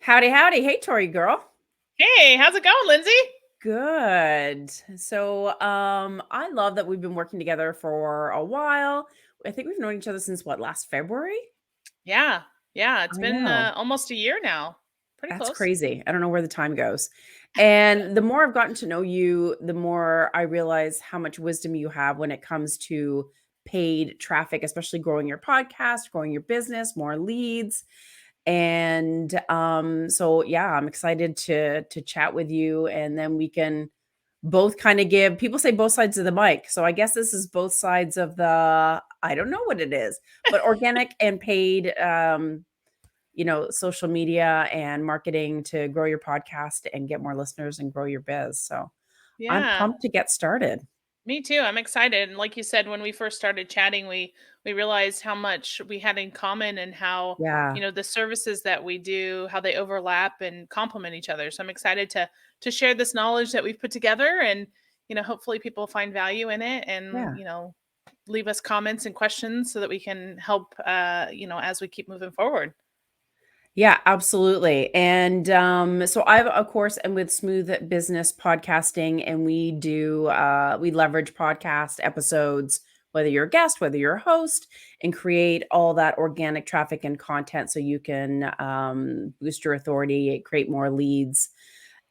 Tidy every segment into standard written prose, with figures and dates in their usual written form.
Howdy, howdy. Hey, Tori girl. Hey, how's it going, Lindsay? Good. I love that we've been working together for a while. I think we've known each other since what, last February? Yeah, yeah, it's I been know. almost a year now. Pretty That's close. crazy. I don't know where the time goes. And the more I've gotten to know you, the more I realize how much wisdom you have when it comes to paid traffic, especially growing your podcast, growing your business, more leads. And yeah, I'm excited to chat with you, and then we can both kind of give people say both sides of the mic. So I guess this is both sides of the I don't know what it is, but organic and paid social media and marketing to grow your podcast and get more listeners and grow your biz. So I'm Yeah, pumped to get started. me too. I'm excited. And like you said, when we first started chatting, we realized how much we had in common and how, Yeah. the services that we do, how they overlap and complement each other. So I'm excited to share this knowledge that we've put together and, hopefully people find value in it and, Yeah. leave us comments and questions so that we can help as we keep moving forward. Yeah, absolutely. So I've of course am with Smooth Business Podcasting, and we leverage podcast episodes, whether you're a guest, whether you're a host, and create all that organic traffic and content so you can boost your authority, create more leads.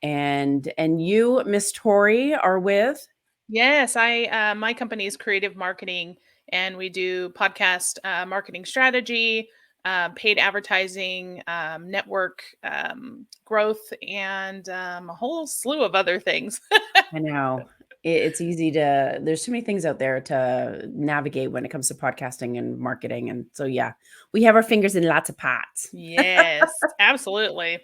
And you, Miss Tori, are with. Yes, I my company is Creative Marketing, and we do podcast marketing strategy, paid advertising, network growth, and a whole slew of other things. I know. It's easy to there's too many things out there to navigate when it comes to podcasting and marketing, and so, yeah, we have our fingers in lots of pots. Yes, absolutely.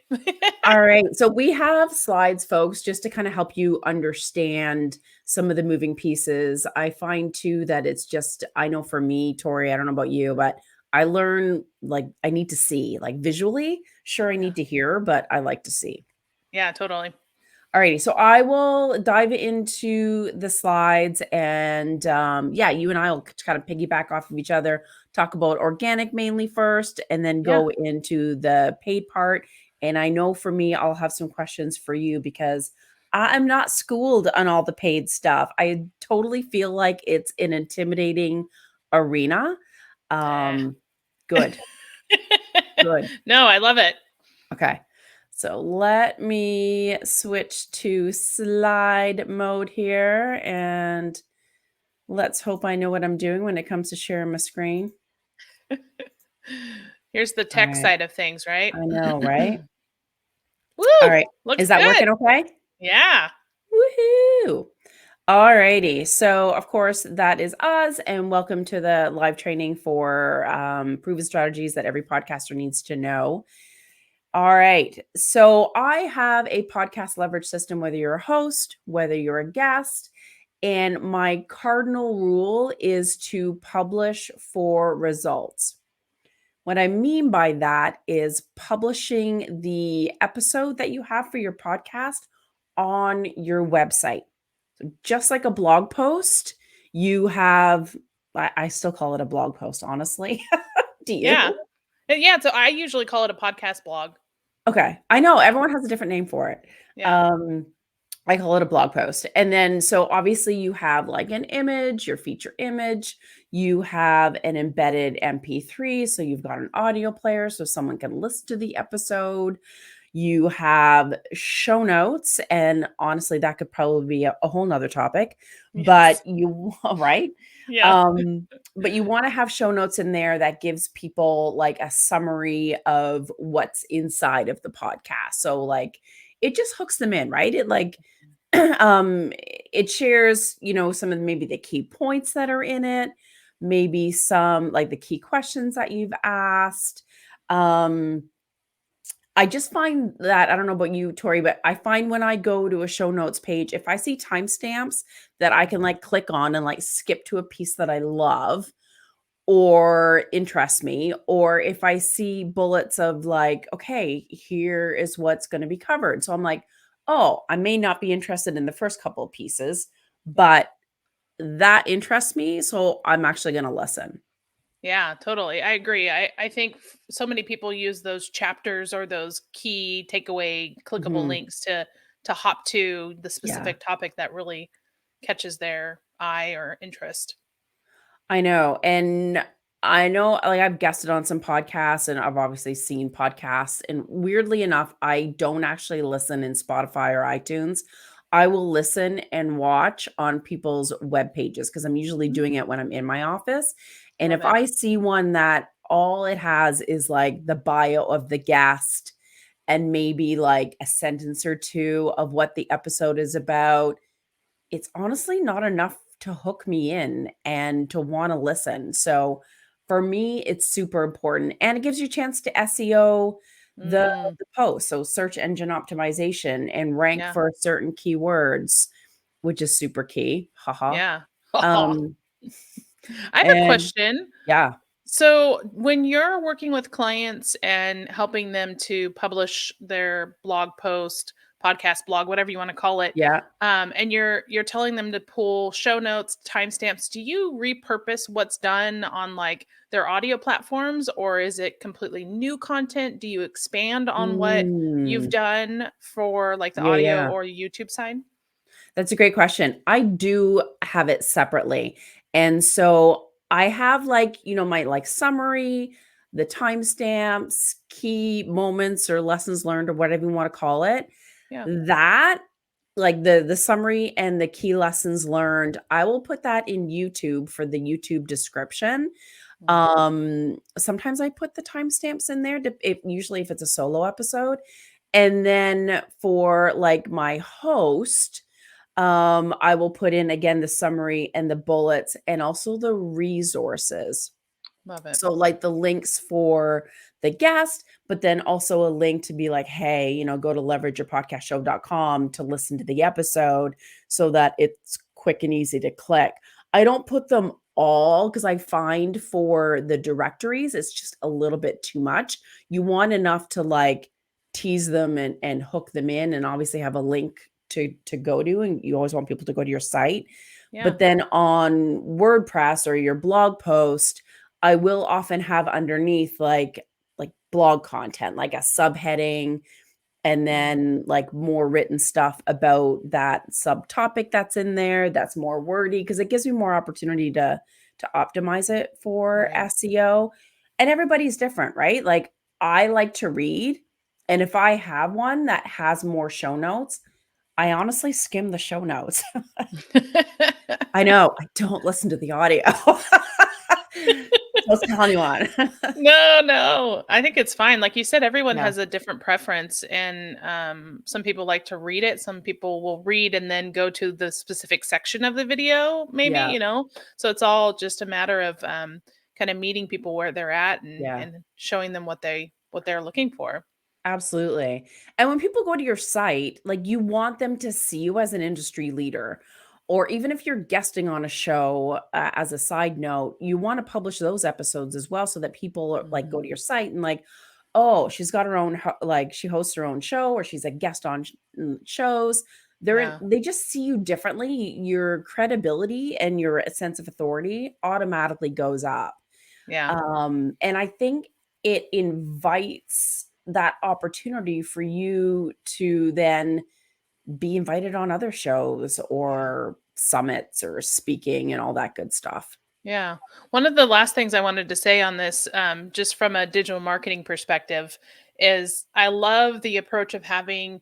All right, so we have slides, folks, just to kinda help you understand some of the moving pieces. I find too that it's just I know for me, Tori, I don't know about you, but I learn, like, I need to see, like, visually, sure, I Yeah, need to hear, but I like to see. yeah, totally. Alrighty, so I will dive into the slides, and yeah, you and I will kind of piggyback off of each other, talk about organic mainly first, and then Yeah. go into the paid part. And I know for me, I'll have some questions for you because I'm not schooled on all the paid stuff. I totally feel like it's an intimidating arena. Eh. Um, good, good. No, I love it. Okay. So let me switch to slide mode here, and let's hope I know what I'm doing when it comes to sharing my screen. Here's the All tech right. side of things, right? I know, right? All Woo! right. Looks Is that good. working okay? Yeah. Woohoo! All righty. So, of course, that is us, and welcome to the live training for proven strategies that every podcaster needs to know. All right. So I have a podcast leverage system, whether you're a host, whether you're a guest. And my cardinal rule is to publish for results. What I mean by that is publishing the episode that you have for your podcast on your website. So just like a blog post, you have, I still call it a blog post, honestly. Do Yeah. you? Yeah, so I usually call it a podcast blog. Okay. I know everyone has a different name for it. Yeah. Um, I call it a blog post. And then, so obviously, you have like an image, your feature image, you have an embedded MP3. So you've got an audio player so someone can listen to the episode. You have show notes. And honestly, that could probably be a whole nother topic, but Yes. right? Yeah. Um, but you want to have show notes in there that gives people like a summary of what's inside of the podcast. So, like, it just hooks them in, right? It like it shares, some of maybe the key points that are in it, maybe some like the key questions that you've asked. Um, I just find that I don't know about you, Tori, but I find when I go to a show notes page, if I see timestamps that I can like click on and like skip to a piece that I love or interests me, or if I see bullets of like, okay, here is what's going to be covered. So I'm like, oh, I may not be interested in the first couple of pieces, Yeah. but that interests me. So I'm actually going to listen. Yeah, totally. I agree. I think so many people use those chapters or those key takeaway clickable Mhm. links to hop to the Yeah. specific topic that really catches their eye or interest. I know, and I know, like, I've guested on some podcasts, and I've obviously seen podcasts, and weirdly enough, I don't actually listen in Spotify or iTunes. I will listen and watch on people's web pages because 'cause I'm usually Mm, doing it when I'm in my office, and love if it. I see one that all it has is, like, the bio of the guest and maybe, like, a sentence or 2 of what the episode is about, it's honestly not enough to hook me in and to wanna listen, so, for me, it's super important, and it gives you a chance to SEO the Mm, the post, so search engine optimization and rank yeah. for certain keywords, which is super key, haha, Yeah. um, I have a and question. yeah, So, when you're working with clients and helping them to publish their blog post, podcast, blog, whatever you want to call it, yeah, and you're telling them to pull show notes, timestamps, do you repurpose what's done on like their audio platforms, or is it completely new content? Do you expand on what you've mm, done for like the yeah, audio yeah. or YouTube side? That's a great question. I do have it separately. And so I have like, my like summary, the timestamps, key moments or lessons learned or whatever you want to call it. Yeah. That like the summary and the key lessons learned, I will put that in YouTube for the YouTube description. Mm, Sometimes I put the timestamps in there if usually if it's a solo episode. And then for like my host, I will put in again the summary and the bullets and also the resources. love it. So, like the links for the guest, but then also a link to be like, hey, go to leverageyourpodcastshow.com to listen to the episode so that it's quick and easy to click. I don't put them all because I find for the directories, it's just a little bit too much. You want enough to like tease them and hook them in and obviously have a link to go to. And you always want people to go to your site. Yeah. But then on WordPress or your blog post, I will often have underneath like blog content, like a subheading and Mm, then like more written stuff about that subtopic that's in there that's more wordy because it gives me more opportunity to optimize it for right. SEO. And everybody's different, right? Like I like to read, and if I have one that has more show notes, I honestly skim the show notes. I know, I don't listen to the audio. Just telling you on. No, no. I think it's fine. Like you said, everyone Yeah, has a different preference, and some people like to read it. Some people will read and then go to the specific section of the video, maybe, yeah, you know? So it's all just a matter of kind of meeting people where they're at yeah. and showing them what they're looking for. Absolutely. And when people go to your site, like you want them to see you as an industry leader. Or even if you're guesting on a show, as a side note, you want to publish those episodes as well so that people are, like go Mhm. to your site and like, oh, she's got her own like she hosts her own show or she's a guest on shows. Yeah. They just see you differently. Your credibility and your sense of authority automatically goes up. Yeah. And I think it invites that opportunity for you to then be invited on other shows Yeah. or summits or speaking and all that good stuff. Yeah. One of the last things I wanted to say on this, just from a digital marketing perspective, is I love the approach of having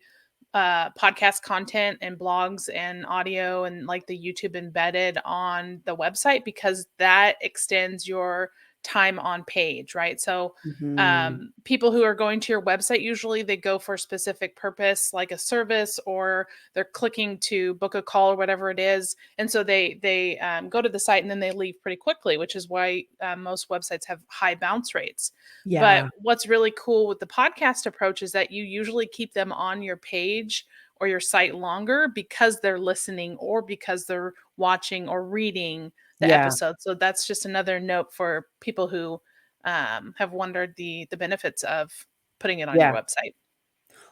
podcast content and blogs and audio and like the YouTube embedded on the website because that extends your time on page, right? So Mhm. people who are going to your website usually they go for a specific purpose like a service or they're clicking to book a call or whatever it is, and so they go to the site and then they leave pretty quickly, which is why most websites have high bounce rates. But Yeah. what's really cool with the podcast approach is that you usually keep them on your page or your site longer because they're listening or because they're watching or reading the Yeah. episode. So that's just another note for people who have wondered the benefits of putting it on your Yeah. website.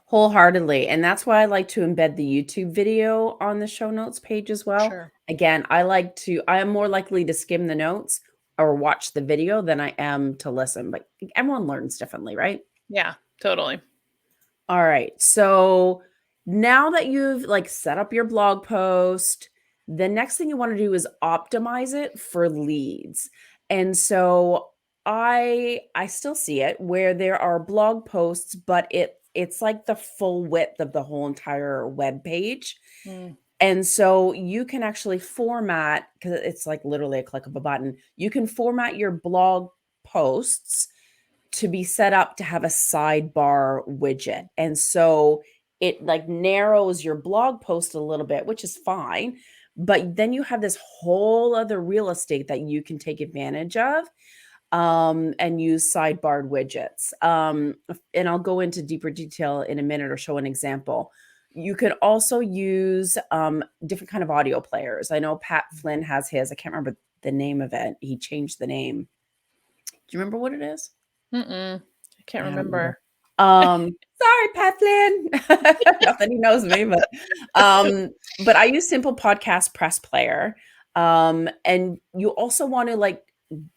Wholeheartedly, and that's why I like to embed the YouTube video on the show notes page as well. Sure. Again, I am more likely to skim the notes or watch the video than I am to listen. But everyone learns differently, right? Yeah, totally. All right. So now that you've like set up your blog post, the next thing you want to do is optimize it for leads. And so I still see it where there are blog posts, but it's like the full width of the whole entire web page. Mm. And so you can actually format, because it's like literally a click of a button. You can format your blog posts to be set up to have a sidebar widget. And so it like narrows your blog post a little bit, which is fine. But then you have this whole other real estate that you can take advantage of, and use sidebarred widgets. And I'll go into deeper detail in a minute or show an example. You can also use different kind of audio players. I know Pat Flynn has his. I can't remember the name of it. He changed the name. Do you remember what it is? I can't I don't either. remember. Sorry, Pat Flynn. Not that he knows me, but I use Simple Podcast Press Player. And you also want to like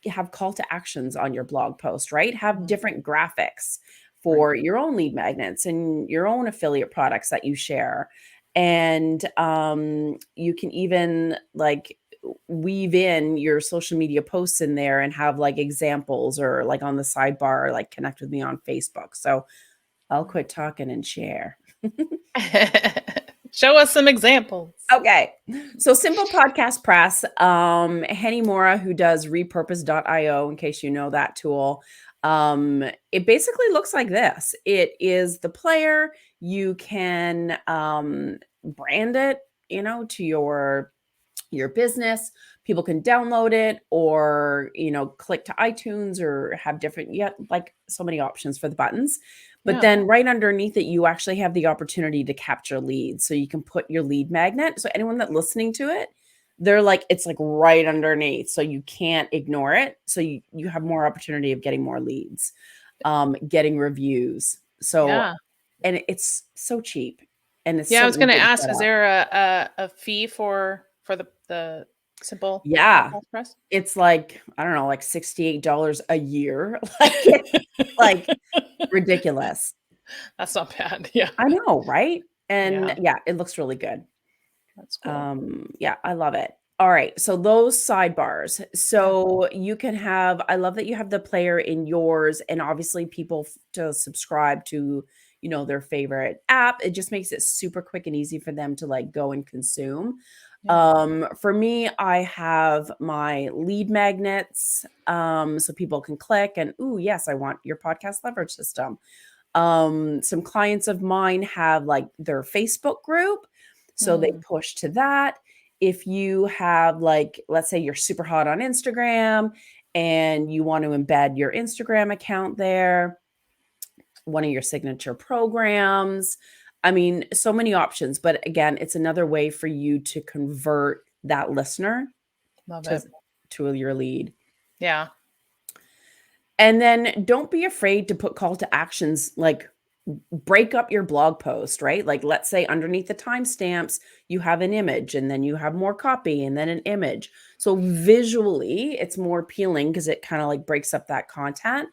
have call to actions on your blog post, right? Have different graphics for your own lead magnets and your own affiliate products that you share. And you can even like weave in your social media posts in there and have like examples or like on the sidebar, like connect with me on Facebook. So I'll quit talking and share. Show us some examples. Okay. So Simple Podcast Press, Henny Mora, who does repurpose.io, in case you know that tool, it basically looks like this. It is the player. You can brand it, to your business. People can download it or, click to iTunes or have different, like so many options for the buttons. But then right underneath it, you actually have the opportunity to capture leads. So you can put your lead magnet. So anyone that's listening to it, it's like right underneath. So you can't ignore it. So you have more opportunity of getting more leads, getting reviews. So, and it's so cheap. And it's I so was going to easy to ask, set is up. there a fee for the Simple Yeah. Podcast Press? It's like, I don't know, like $68 a year. Like ridiculous. That's not bad. Yeah. I know, right? And Yeah. it looks really good. That's cool. I love it. All right. So those sidebars. So you can have, I love that you have the player in yours and obviously people to subscribe to, their favorite app. It just makes it super quick and easy for them to like go and consume. For me, I have my lead magnets. So people can click and, ooh, yes, I want your podcast leverage system. Some clients of mine have like their Facebook group. So they push to that. If you have like, let's say you're super hot on Instagram and you want to embed your Instagram account there, one of your signature programs. I mean, so many options, but again, it's another way for you to convert that listener Love to, it. to your lead. Yeah. And then don't be afraid to put call to actions, like break up your blog post, right? Like let's say underneath the timestamps, you have an image and then you have more copy and then an image. So visually it's more appealing because it kind of like breaks up that content.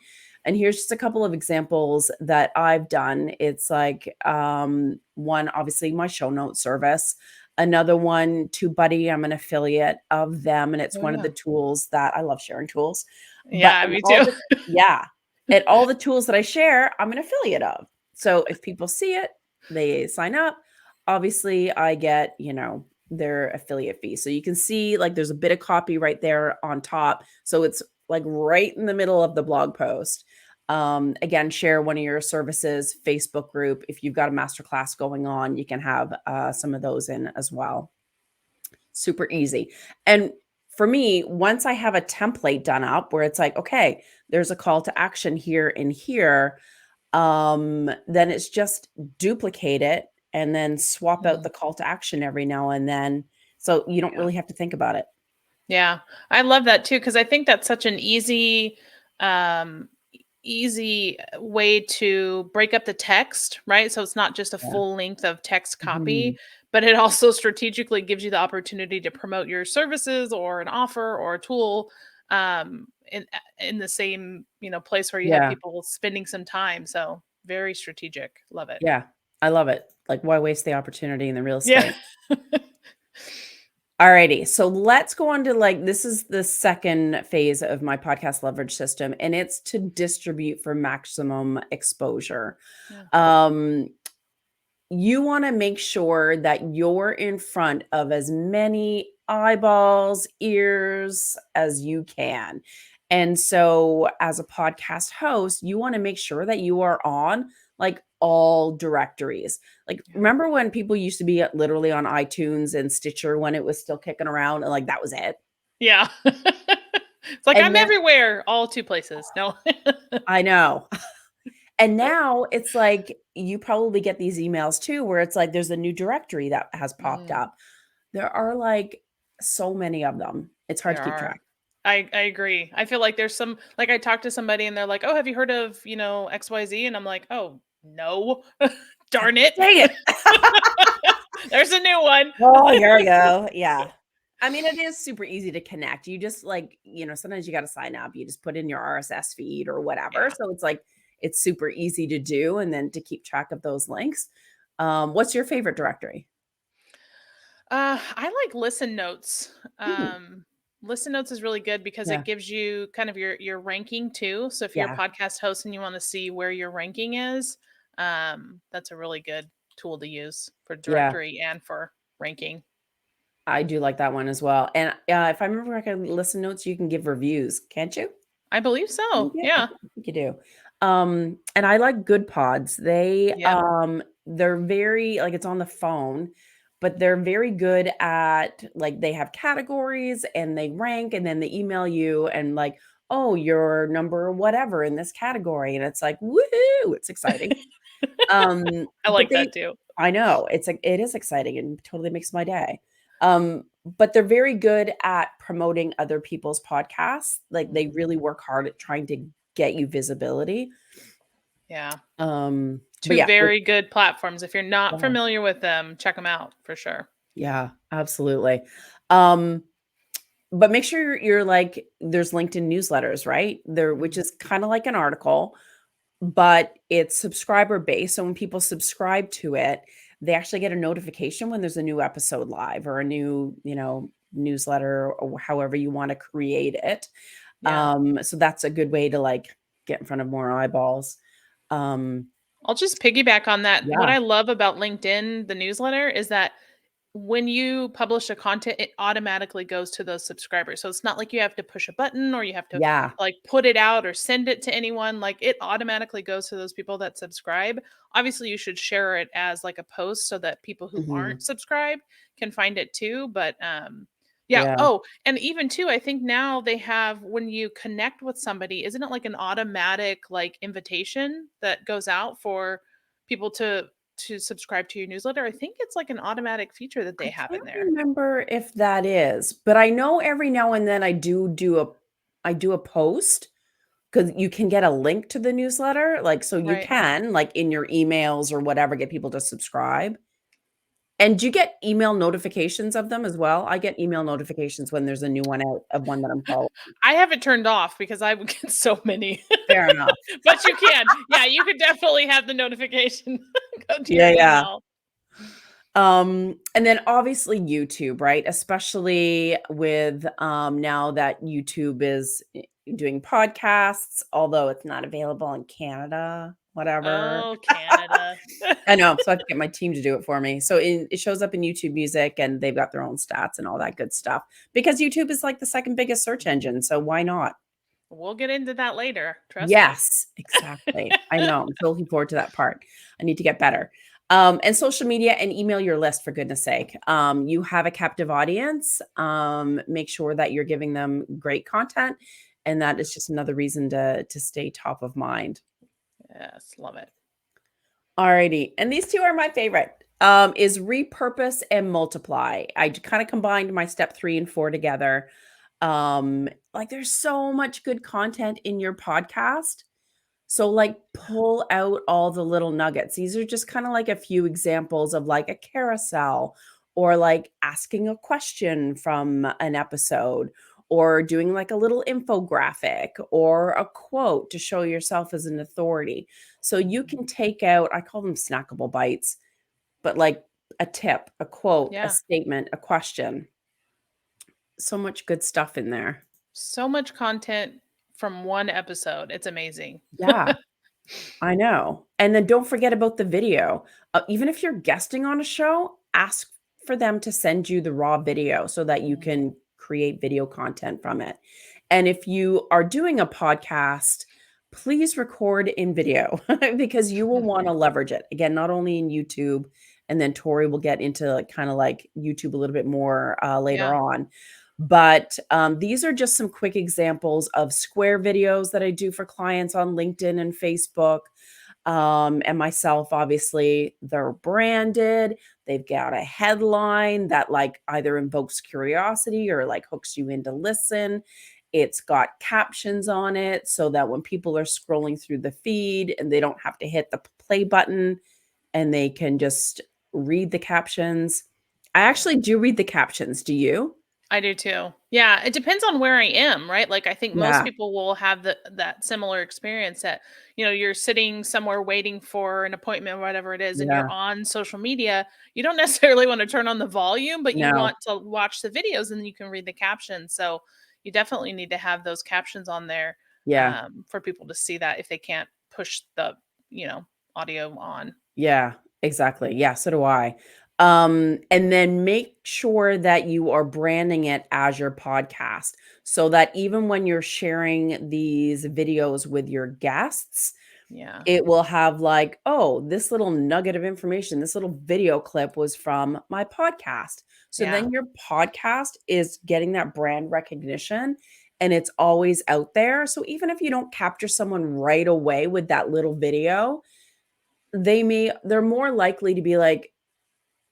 And here's just a couple of examples that I've done. It's like one, obviously my show notes service. Another one, TubeBuddy, I'm an affiliate of them. And it's one of the tools that I love sharing tools. But Yeah, me too. and all the tools that I share, I'm an affiliate of. So if people see it, they sign up. Obviously, I get, their affiliate fee. So you can see like there's a bit of copy right there on top. So it's like right in the middle of the blog post. Again, share one of your services, Facebook group. If you've got a masterclass going on, you can have some of those in as well. Super easy. And for me, once I have a template done up where it's like, okay, there's a call to action here and here, then it's just duplicate it and then swap out the call to action every now and then. So you don't really have to think about it. Yeah. I love that too, because I think that's such an um, easy way to break up the text, right? So it's not just a Yeah. full length of text copy, Mhm. but it also strategically gives you the opportunity to promote your services or an offer or a tool in the same, place where you have Yeah. people spending some time. So very strategic. Love it. Yeah. I love it. Like, why waste the opportunity in the real Yeah. estate? Alrighty. So let's go on to like, this is the second phase of my podcast leverage system, and it's to distribute for maximum exposure. Yeah. Um, you want to make sure that you're in front of as many eyeballs, ears as you can. And so, as a podcast host, you want to make sure that you are on like all directories. Like, Yeah. remember when people used to be literally on iTunes and Stitcher when it was still kicking around and like that was it? Yeah. It's like And I'm then everywhere, all two places. No. I know. And now it's like you probably get these emails too, where it's like there's a new directory that has popped Mm, up. There are like so many of them. It's hard there to keep are. track. I agree. I feel like there's some, like I talked to somebody and they're like, "Oh, have you heard of, XYZ?" And I'm like, "Oh, no." Darn it. Dang it. There's a new one. Oh, here we go. Yeah. I mean, it is super easy to connect. You just like, sometimes you got to sign up. You just put in your RSS feed or whatever. Yeah. So it's like, it's super easy to do and then to keep track of those links. What's your favorite directory? I like Listen Notes. Ooh, Listen Notes is really good because yeah. it gives you kind of your ranking too. So if you're a Yeah. podcast host and you want to see where your ranking is, that's a really good tool to use for Yeah. directory and for ranking. I do like that one as well. And if I remember correctly, Listen Notes, you can give reviews, can't you? I believe You so. do? Yeah. Okay, I think you do. And I like Good Pods. Yep. They're very like it's on the phone, but they're very good at like they have categories and they rank and then they email you and like, oh, you're number whatever in this category. And it's like, woohoo, it's exciting. I But like that too. I know it's like it is exciting and totally makes my day. But they're very good at promoting other people's podcasts. Like they Mhm. really work hard at trying to get you visibility. Yeah. But Two yeah, very good platforms. If you're not yeah, familiar with them, check them out for sure. yeah, absolutely. Um, but make sure you're like there's LinkedIn newsletters, right? There, which Mhm. is kind of like an article, but it's subscriber based. So when people subscribe to it, they actually get a notification when there's a new episode live or a new, newsletter or however you want to create it. Yeah. So that's a good way to like get in front of more eyeballs. Um, I'll just piggyback on that. What yeah, I love about LinkedIn, the newsletter, is that when you publish a content, it automatically goes to those subscribers. So it's not like you have to push a button or you have to yeah. like put it out or send it to anyone. Like it automatically goes to those people that subscribe. Obviously, you should share it as like a post so that people who Mhm. aren't subscribed can find it too. But yeah. Yeah. Oh, and even too, I think now they have when you connect with somebody, isn't it like an automatic like invitation that goes out for people to subscribe to your newsletter? I think it's like an automatic feature that they I have in can't there. remember if that is, but I know every now and then I do a post because you can get a link to the newsletter, like, so you Right. can, like, in your emails or whatever, get people to subscribe. And do you get email notifications of them as well? I get email notifications when there's a new one out of one that I'm following. I have it turned off because I would get so many. Fair enough. But you can. Yeah, you could definitely have the notification go to your Yeah, yeah. email. And then obviously YouTube, right? Especially with now that YouTube is doing podcasts, although it's not available in Canada, whatever. Oh, Canada. I know, so I have to get my team to do it for me. So it shows up in YouTube Music, and they've got their own stats and all that good stuff because YouTube is like the second biggest search engine. So why not? We'll get into that later. Trust me. Yes, exactly. I know. I'm so looking forward to that part. I need to get better. And social media and email your list for goodness sake. You have a captive audience. Make sure that you're giving them great content, and that is just another reason to stay top of mind. Yes, love it. Alrighty, and these two are my favorite. Is repurpose and multiply. I kind of combined my step 3 and 4 together. Like there's so much good content in your podcast. So, like, pull out all the little nuggets. These are just kind of like a few examples of like a carousel or like asking a question from an episode or doing like a little infographic or a quote to show yourself as an authority. So you can take out, I call them snackable bites, but like a tip, a quote, a Yeah. statement, a question. So much good stuff in there. So much content from one episode. It's amazing. Yeah. I know. And then don't forget about the video. Even if you're guesting on a show, ask for them to send you the raw video so that you Mhm. can create video content from it. And if you are doing a podcast, please record in video because you will want to leverage it. Again, not only in YouTube, and then Tori will get into like kind of like YouTube a little bit more later Yeah. on. But these are just some quick examples of square videos that I do for clients on LinkedIn and Facebook. And myself, obviously, they're branded. They've got a headline that like either invokes curiosity or like hooks you in to listen. It's got captions on it so that when people are scrolling through the feed and they don't have to hit the play button and they can just read the captions. I actually do read the captions. Do you? I do too. Yeah, it depends on where I am, right? Like I think most Yeah. people will have that similar experience that, you're sitting somewhere waiting for an appointment or whatever it is and you're Yeah. on social media. You don't necessarily want to turn on the volume, but you No. want to watch the videos and you can read the captions. So you definitely need to have those captions on there Yeah. for people to see that if they can't push the, audio on. Yeah, exactly. Yeah, so do I. And then make sure that you are branding it as your podcast so that even when you're sharing these videos with your guests, Yeah. it will have like, oh, this little nugget of information, this little video clip was from my podcast. So Yeah. then your podcast is getting that brand recognition and it's always out there. So even if you don't capture someone right away with that little video, they're more likely to be like,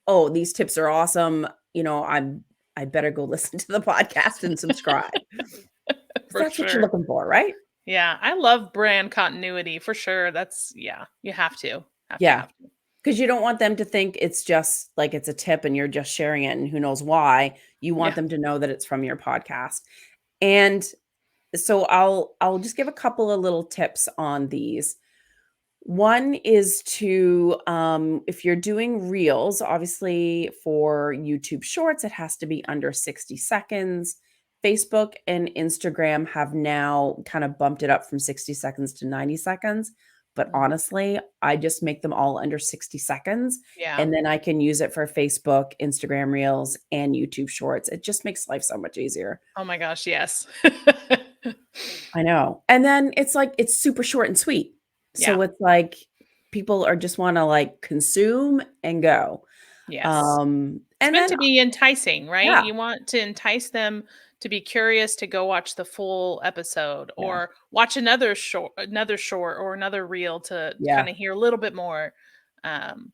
"Oh, these tips are awesome. I better go listen to the podcast and subscribe." 'Cause For that's what you're sure. looking for, right? Yeah, I love brand continuity for sure. That's yeah, you have to. Have to Yeah, have to. because you don't want them to think it's just like it's a tip and you're just sharing it and who knows why. You want Yeah. them to know that it's from your podcast. And so I'll just give a couple of little tips on these. One is to, if you're doing reels, obviously for YouTube Shorts, it has to be under 60 seconds. Facebook and Instagram have now kind of bumped it up from 60 seconds to 90 seconds. But Mm. honestly, I just make them all under 60 seconds. Yeah. And then I can use it for Facebook, Instagram Reels, and YouTube Shorts. It just makes life so much easier. Oh my gosh, yes. I know. And then it's like it's super short and sweet. Yeah. So it's like people are just wanna, like, consume and go. Yes. It's And meant then to be enticing, right? yeah, You want to entice them to be curious to go watch the full episode yeah, or watch another short or another reel to yeah, kind of hear a little bit more.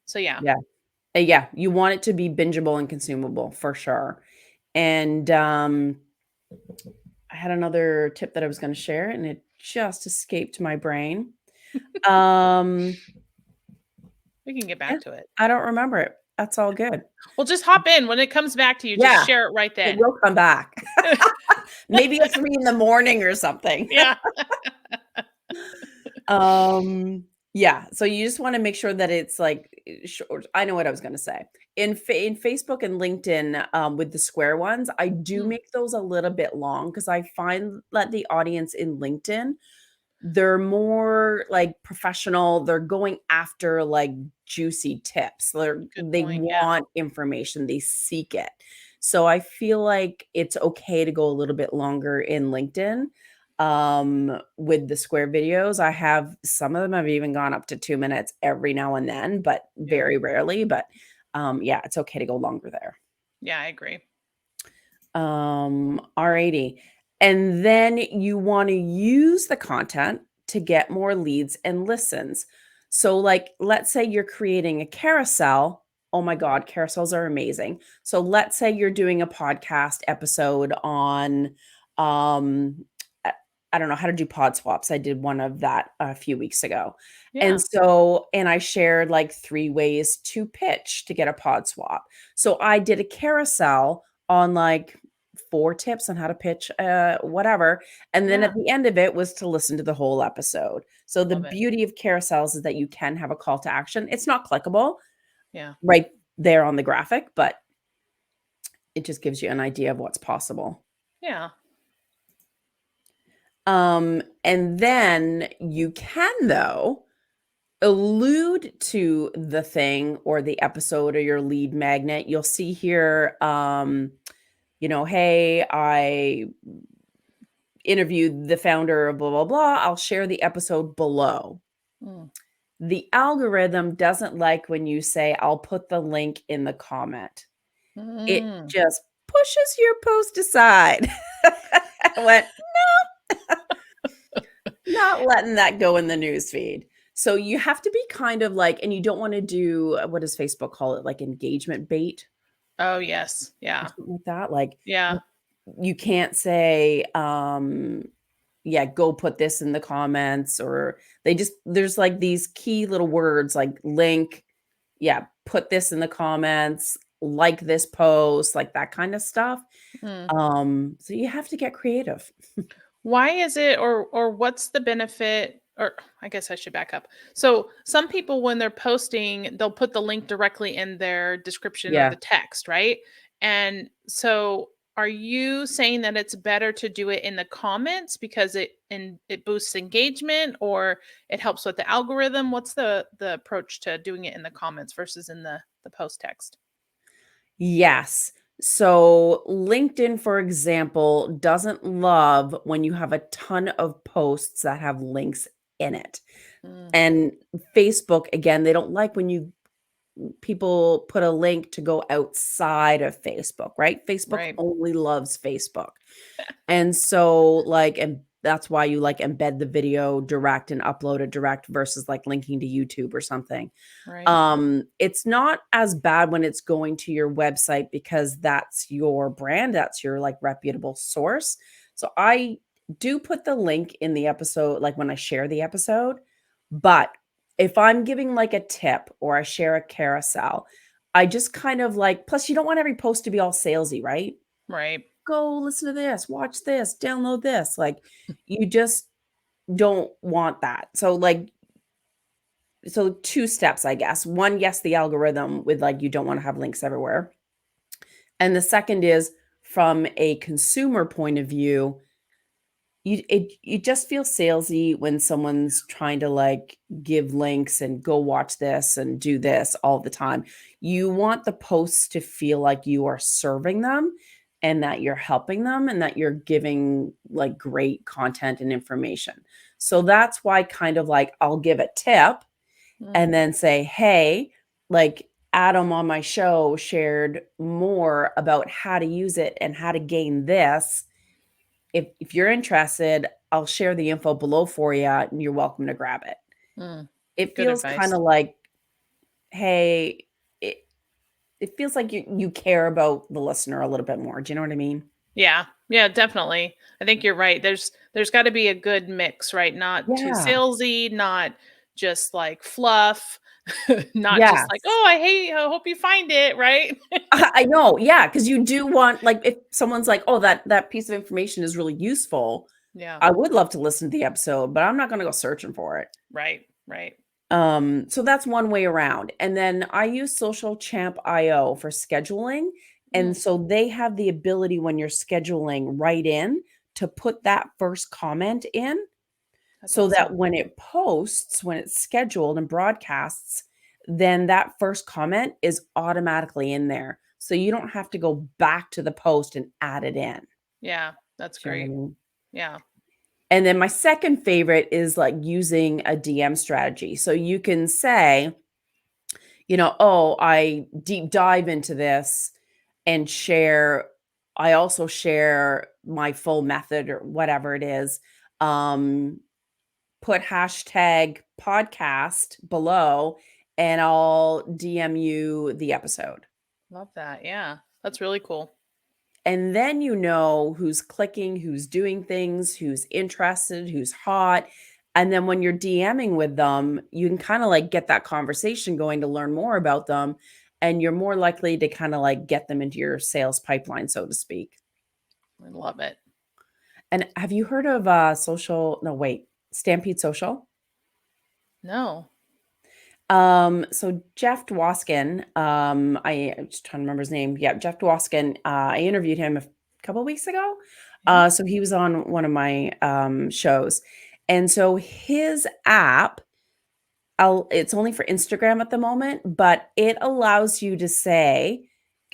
So yeah. yeah. Yeah, you want it to be bingeable and consumable for sure. And, I had another tip that I was gonna share, and it just escaped my brain. Um, We can get yeah, back to it. I don't remember it. That's all good. Well, just hop in when it comes back to you, just Yeah, share it right it then. will come back. Maybe at 3 in the morning or something. Yeah. Um, yeah, so you just wanna make sure that it's, like, short. I know what I was gonna say. In Facebook and LinkedIn, with the square ones, I do Mm, make those a little bit long because I find that the audience in LinkedIn, they're more, like, professional, they're going after, like, juicy tips, good they point. Yeah. want information, they seek it. So I feel like it's okay to go a little bit longer in LinkedIn, with the square videos. I have some of them have even gone up to 2 minutes every now and then, but Yeah. very rarely, but, yeah, it's okay to go longer there. Yeah, I agree. Alrighty. And then you want to use the content to get more leads and listens. So, like, let's say you're creating a carousel. Oh my God, carousels are amazing. So, let's say you're doing a podcast episode on, um, I I don't know how to do pod swaps. I did one of that a few weeks ago. And Yeah. so, and I shared like 3 ways to pitch to get a pod swap. So, I did a carousel on like 4 tips on how to pitch whatever. And then Yeah. at the end of it was to listen to the whole episode. So the Love it. beauty of carousels is that you can have a call to action. It's not clickable Yeah. right there on the graphic, but it just gives you an idea of what's possible. Yeah. And then you can, though, allude to the thing or the episode or your lead magnet. You'll see here, hey, I interviewed the founder of blah, blah, blah. I'll share the episode below. Mm. The algorithm doesn't like when you say, I'll put the link in the comment. It Mm. just pushes your post aside. I went, not letting that go in the news feed. So you have to be kind of like, and you don't want to do, what does Facebook call it? Like engagement bait Oh, yes. or Yeah. something like that. Like Yeah. you can't say, yeah, go put this in the comments, or there's like these key little words like link, yeah, put this in the comments, like this post, like that kind of stuff. Mm. So you have to get creative. Why is it, or what's the benefit, or I guess I should back up. So some people, when they're posting, they'll put the link directly in their description or Yeah. the text, right? And so are you saying that it's better to do it in the comments because it boosts engagement, or it helps with the algorithm? What's the approach to doing it in the comments versus in the post text? Yes. So LinkedIn, for example, doesn't love when you have a ton of posts that have links in it. Mm. And Facebook, again, they don't like when people put a link to go outside of Facebook, right? Facebook Right. only loves Facebook. And so, like, and that's why you like embed the video direct and upload it direct versus like linking to YouTube or something. Right. It's not as bad when it's going to your website because that's your brand, that's your like reputable source. So I do put the link in the episode, like when I share the episode. But if I'm giving like a tip or I share a carousel, I just kind of like, plus you don't want every post to be all salesy, right? Right. Go listen to this, watch this, download this. Like you just don't want that. So 2 steps, I guess. One, yes, the algorithm with like you don't want to have links everywhere. And the second is from a consumer point of view, you just feel salesy when someone's trying to like give links and go watch this and do this all the time. You want the posts to feel like you are serving them and that you're helping them and that you're giving like great content and information. So that's why kind of like I'll give a tip Mm. and then say, hey, like Adam on my show shared more about how to use it and how to gain this. If you're interested, I'll share the info below for you and you're welcome to grab it. Mm. It Good feels kind advice. of like, hey, it feels like you care about the listener a little bit more. Do you know what I mean? Yeah. Yeah, definitely. I think you're right. There's got to be a good mix, right? Not too Yeah. salesy, not just like fluff, not just like, Yes. "Oh, I hope you find it," right? I know. Yeah, because you do want like if someone's like, oh, that piece of information is really useful. Yeah. I would love to listen to the episode, but I'm not going to go searching for it. Right. Right. So that's one way around. And then I use Social Champ IO for scheduling. Mm, And so they have the ability when you're scheduling right in to put that first comment in that's so that awesome. when it posts, when it's scheduled and broadcasts, then that first comment is automatically in there. So you don't have to go back to the post and add it in. Yeah, that's Do you know what I great. mean? Yeah. And then my second favorite is like using a DM strategy. So you can say, oh, I deep dive into this and share. I also share my full method or whatever it is. Um, Put hashtag podcast below and I'll DM you the episode. Love that. Yeah. That's really cool. And then you know who's clicking, who's doing things, who's interested, who's hot. And then when you're DMing with them, you can kind of like get that conversation going to learn more about them. And you're more likely to kind of like get them into your sales pipeline, so to speak. I love it. And have you heard of Stampede Social? No. So Jeff Dwoskin, I'm just trying to remember his name. Yeah, Jeff Dwoskin. I interviewed him a couple of weeks ago. Yeah. So he was on one of my shows, and so his app, it's only for Instagram at the moment, but it allows you to say,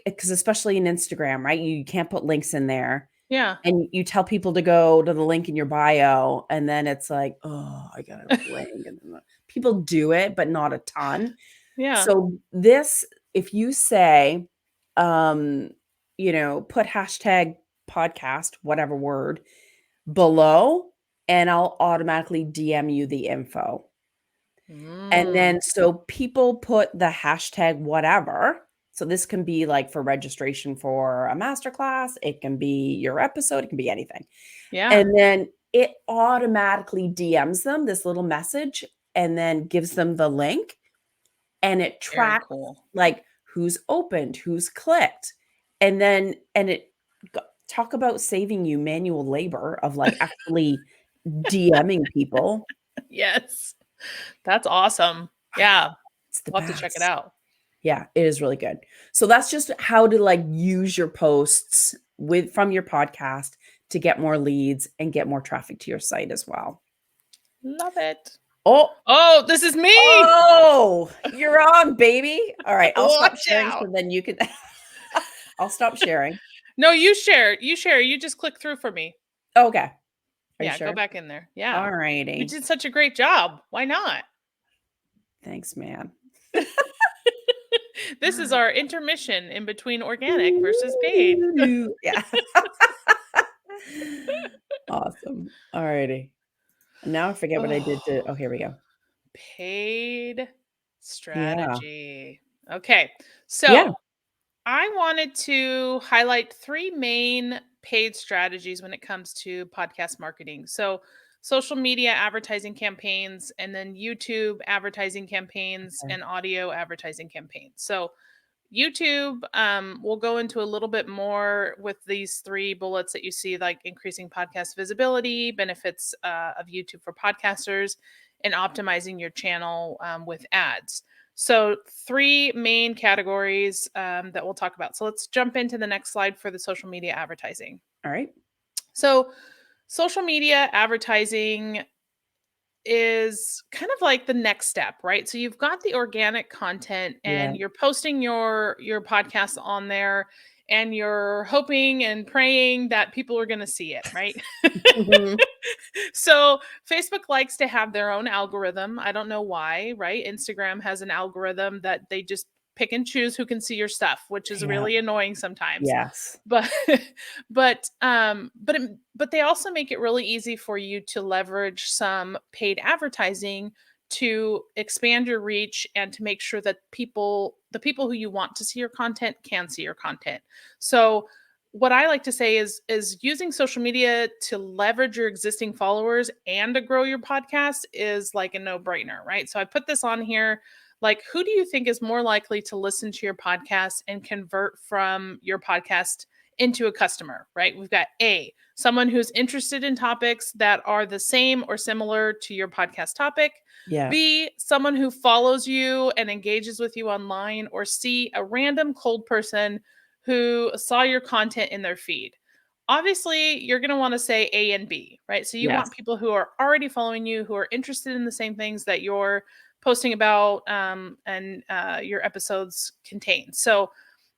because especially in Instagram, right? You can't put links in there. Yeah. And you tell people to go to the link in your bio, and then it's like, oh, I gotta link. And people do it, but not a ton. Yeah. So this, if you say, put hashtag podcast, whatever word, below, and I'll automatically DM you the info. And Mm. then so people put the hashtag whatever. So this can be like for registration for a masterclass. It can be your episode. It can be anything. Yeah. And then it automatically DMs them this little message and then gives them the link. And it Very tracks cool. like who's opened, who's clicked. And it talk about saving you manual labor of like actually DMing people. Yes. That's awesome. Yeah. It's the I'll have to check it best. out. Yeah, it is really good. So that's just how to like use your posts from your podcast to get more leads and get more traffic to your site as well. Love it. Oh, Oh, this is me. oh, you're on, baby. All right, I'll stop Watch sharing out. so then you can I'll stop sharing. No, you share. You share. You just click through for me. Okay. Are you Yeah, go sure? back in there. Yeah. All You righty. did such a great job. Why not? Thanks, man. This is our intermission in between organic versus paid. Yeah. Awesome. All righty. Now I forget what I did to. Oh, here we go. Paid Yeah. strategy. Okay. Yeah. So I wanted to highlight three main paid strategies when it comes to podcast marketing. So, social media advertising campaigns, and then YouTube advertising campaigns, Okay. and audio advertising campaigns. So, YouTube, we'll go into a little bit more with these three bullets that you see, like increasing podcast visibility, benefits of YouTube for podcasters, and optimizing your channel with ads. So, three main categories that we'll talk about. So, let's jump into the next slide for the social media advertising. All right. So, social media advertising is kind of like the next step, right? So you've got the organic content Yeah. and you're posting your podcast on there, and you're hoping and praying that people are going to see it, right? Mhm. So Facebook likes to have their own algorithm. I don't know why, right? Instagram has an algorithm that they just pick and choose who can see your stuff, which is Yeah. really annoying sometimes. Yes. But but they also make it really easy for you to leverage some paid advertising to expand your reach and to make sure that the people who you want to see your content can see your content. So what I like to say is using social media to leverage your existing followers and to grow your podcast is like a no-brainer, right? So I put this on here. Like, who do you think is more likely to listen to your podcast and convert from your podcast into a customer, right? We've got A, someone who's interested in topics that are the same or similar to your podcast topic. Yeah. B, someone who follows you and engages with you online. Or C, a random cold person who saw your content in their feed. Obviously, you're going to want to say A and B, right? So you Yes. want people who are already following you, who are interested in the same things that you're posting about and your episodes contain. So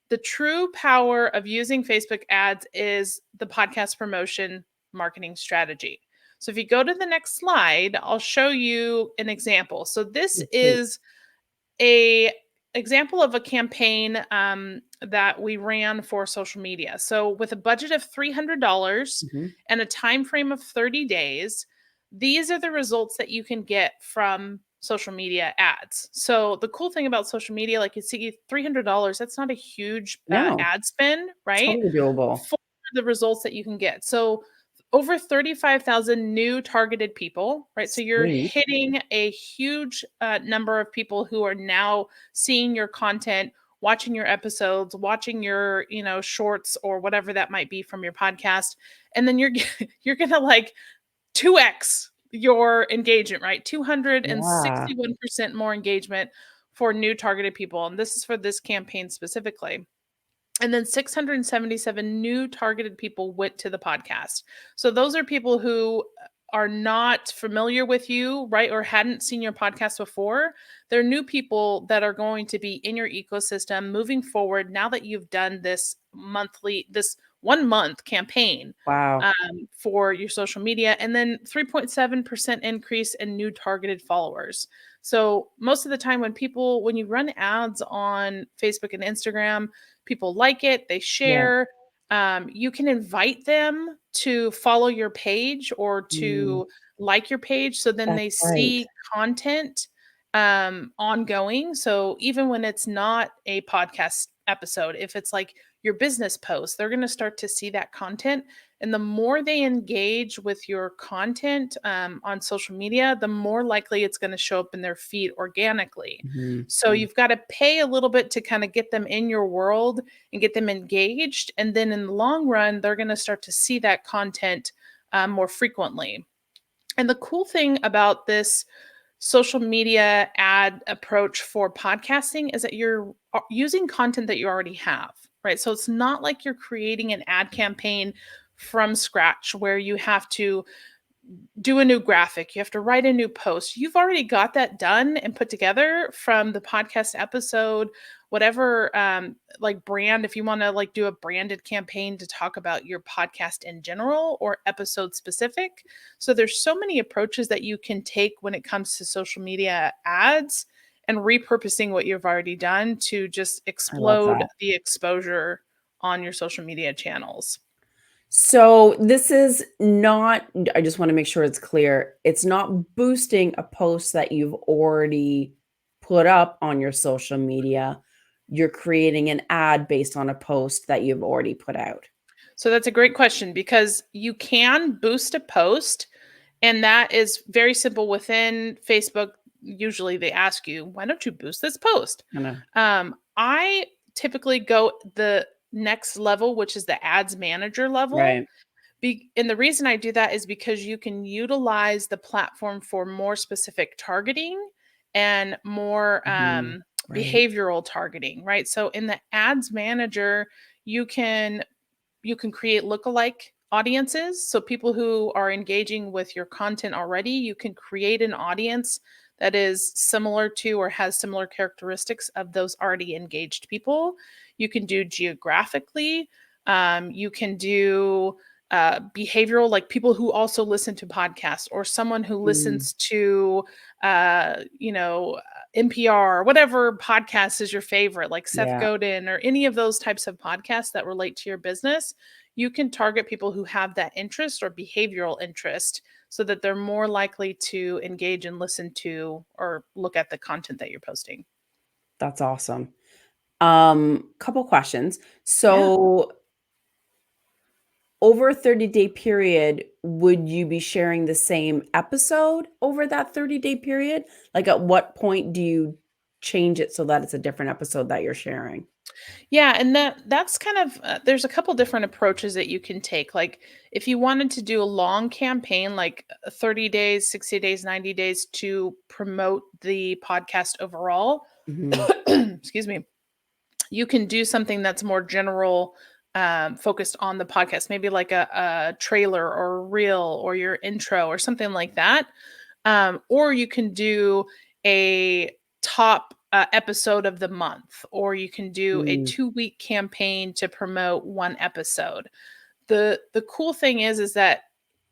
the true power of using Facebook ads is the podcast promotion marketing strategy. So if you go to the next slide, I'll show you an example. So this Sweet. is a example of a campaign that we ran for social media. So with a budget of $300 Mhm. and a time frame of 30 days, these are the results that you can get from social media ads. So the cool thing about social media, like you see $300, that's not a huge No, ad spend, right? totally doable. For the results that you can get. So over 35,000 new targeted people, right? So you're Sweet. hitting a huge number of people who are now seeing your content watching your episodes, watching your, shorts or whatever that might be from your podcast. And then you're you're going to like 2x your engagement, right? Yeah. 261% more engagement for new targeted people. And this is for this campaign specifically. And then 677 new targeted people went to the podcast. So those are people who are not familiar with you, right? Or hadn't seen your podcast before. They're new people that are going to be in your ecosystem moving forward now that you've done this 1 month campaign Wow. for your social media, and then 3.7% increase in new targeted followers. So most of the time when you run ads on Facebook and Instagram, people like it, they Yeah. share. You can invite them to follow your page or Mm, to like your page. So then that's they right. see content ongoing. So even when it's not a podcast episode, if it's like your business post, they're going to start to see that content. And the more they engage with your content on social media, the more likely it's going to show up in their feed organically. Mhm. So you've got to pay a little bit to kind of get them in your world and get them engaged. And then in the long run, they're going to start to see that content more frequently. And the cool thing about this social media ad approach for podcasting is that you're using content that you already have, right? So it's not like you're creating an ad campaign from scratch where you have to do a new graphic, you have to write a new post. You've already got that done and put together from the podcast episode, whatever like brand, if you want to like do a branded campaign to talk about your podcast in general or episode specific. So there's so many approaches that you can take when it comes to social media ads and repurposing what you've already done to just I love explode that. the exposure on your social media channels. So this is not, I just want to make sure it's clear. It's not boosting a post that you've already put up on your social media. You're creating an ad based on a post that you've already put out. So that's a great question because you can boost a post, and that is very simple within Facebook. Usually they ask you, why don't you boost this post? Kinda, I typically go the next level, which is the ads manager level. right. And the reason I do that is because you can utilize the platform for more specific targeting and more Mhm. Right. behavioral targeting, right? So in the ads manager, you can you can create lookalike audiences. So people who are engaging with your content already, you can create an audience that is similar to or has similar characteristics of those already engaged people. You can do geographically. You can do behavioral, like people who also listen to podcasts or someone who Mm, listens to, NPR or whatever podcast is your favorite, like Seth yeah, Godin or any of those types of podcasts that relate to your business. You can target people who have that interest or behavioral interest so that they're more likely to engage and listen to or look at the content that you're posting. that's awesome. Couple questions. Yeah. So over a 30-day period, would you be sharing the same episode over that 30-day period? Like, at what point do you change it so that it's a different episode that you're sharing? Yeah, and that's kind of there's a couple different approaches that you can take. Like if you wanted to do a long campaign like 30 days, 60 days, 90 days to promote the podcast overall, Mhm. excuse me, you can do something that's more general, focused on the podcast, maybe like a trailer or a reel or your intro or something like that. Or you can do a top episode of the month, or you can do a Mm, 2 week campaign to promote one episode. The cool thing is that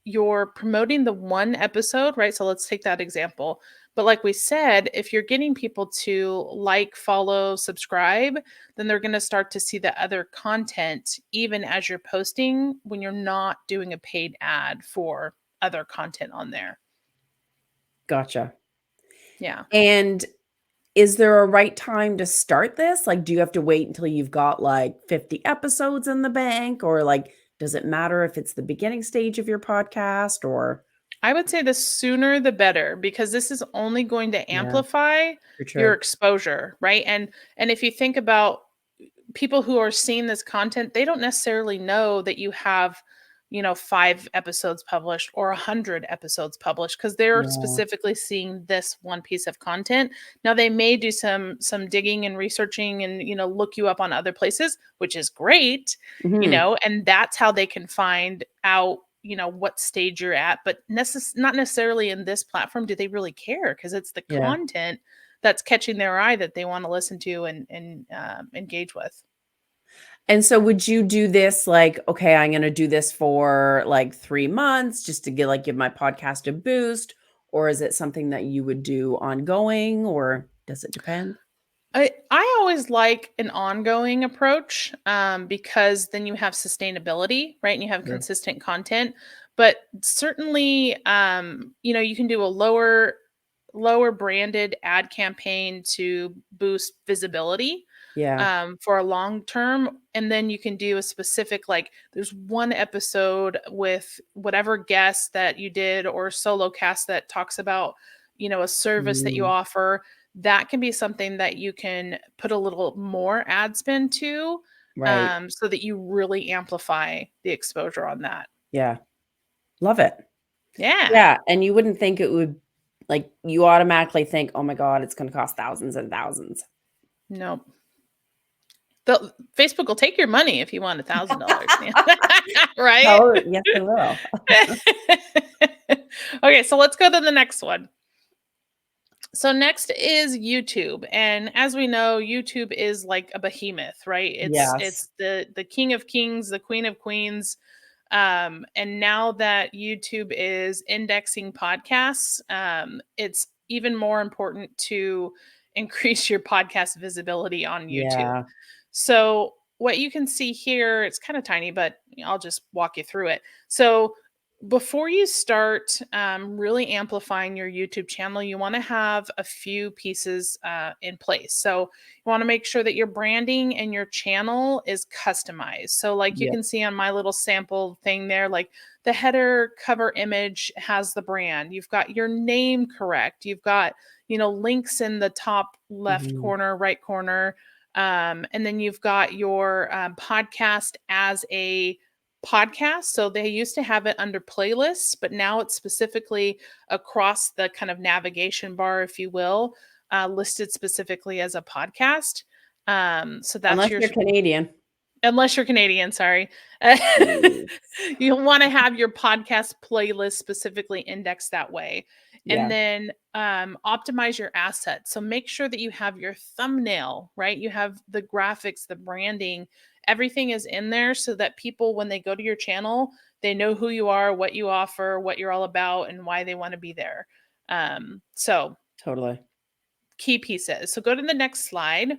you're promoting the one episode, right? So let's take that example. But like we said, if you're getting people to like, follow, subscribe, then they're going to start to see the other content even as you're posting when you're not doing a paid ad for other content on there. gotcha. Yeah. And is there a right time to start this? Like, do you have to wait until you've got, like, 50 episodes in the bank? Or, like, does it matter if it's the beginning stage of your podcast or I would say the sooner the better, because this is only going to Yeah, amplify for your sure. exposure, right? And if you think about people who are seeing this content, they don't necessarily know that you have, 5 episodes published or 100 episodes published, because they're Yeah. specifically seeing this one piece of content. Now they may do some digging and researching and look you up on other places, which is great, Mhm. and that's how they can find out what stage you're at. But not necessarily in this platform do they really care, because it's the Yeah. content that's catching their eye that they want to listen to and engage with. And so would you do this like, okay, I'm gonna do this for like 3 months just to give my podcast a boost, or is it something that you would do ongoing, or does it depend? I always like an ongoing approach, because then you have sustainability, right? And you have Sure. consistent content. But certainly, you can do a lower branded ad campaign to boost visibility, Yeah, for a long term. And then you can do a specific, like, there's one episode with whatever guest that you did or solo cast that talks about, a service that you mm, offer. That can be something that you can put a little more ad spend to, right. so that you really amplify the exposure on that. Yeah, love it. Yeah. Yeah, and you wouldn't think it would like, you automatically think, "Oh my god, it's gonna cost thousands and thousands." Nope. Facebook will take your money if you want $1,000, man. Right? Oh, yes, they will. Okay, so let's go to the next one. So next is YouTube, and as we know, YouTube is like a behemoth, right? Yes. It's the king of kings, the queen of queens. And now that YouTube is indexing podcasts, it's even more important to increase your podcast visibility on YouTube. Yeah. So what you can see here, it's kind of tiny, but I'll just walk you through it. So before you start really amplifying your YouTube channel, you want to have a few pieces in place. So you want to make sure that your branding and your channel is customized. So, like you Yep. can see on my little sample thing there, like the header cover image has the brand. You've got your name correct. You've got, links in the top left Mhm. corner, right corner. And then you've got your podcast as a podcast. So they used to have it under playlists, but now it's specifically across the kind of navigation bar, if you will, listed specifically as a podcast. So that's Unless your, you're Canadian. unless you're Canadian, sorry. Yes. You want to have your podcast playlist specifically indexed that way. And Yeah. then optimize your assets. So make sure that you have your thumbnail, right? You have the graphics, the branding, everything is in there so that people, when they go to your channel, they know who you are, what you offer, what you're all about, and why they want to be there. So Totally. key pieces. So go to the next slide.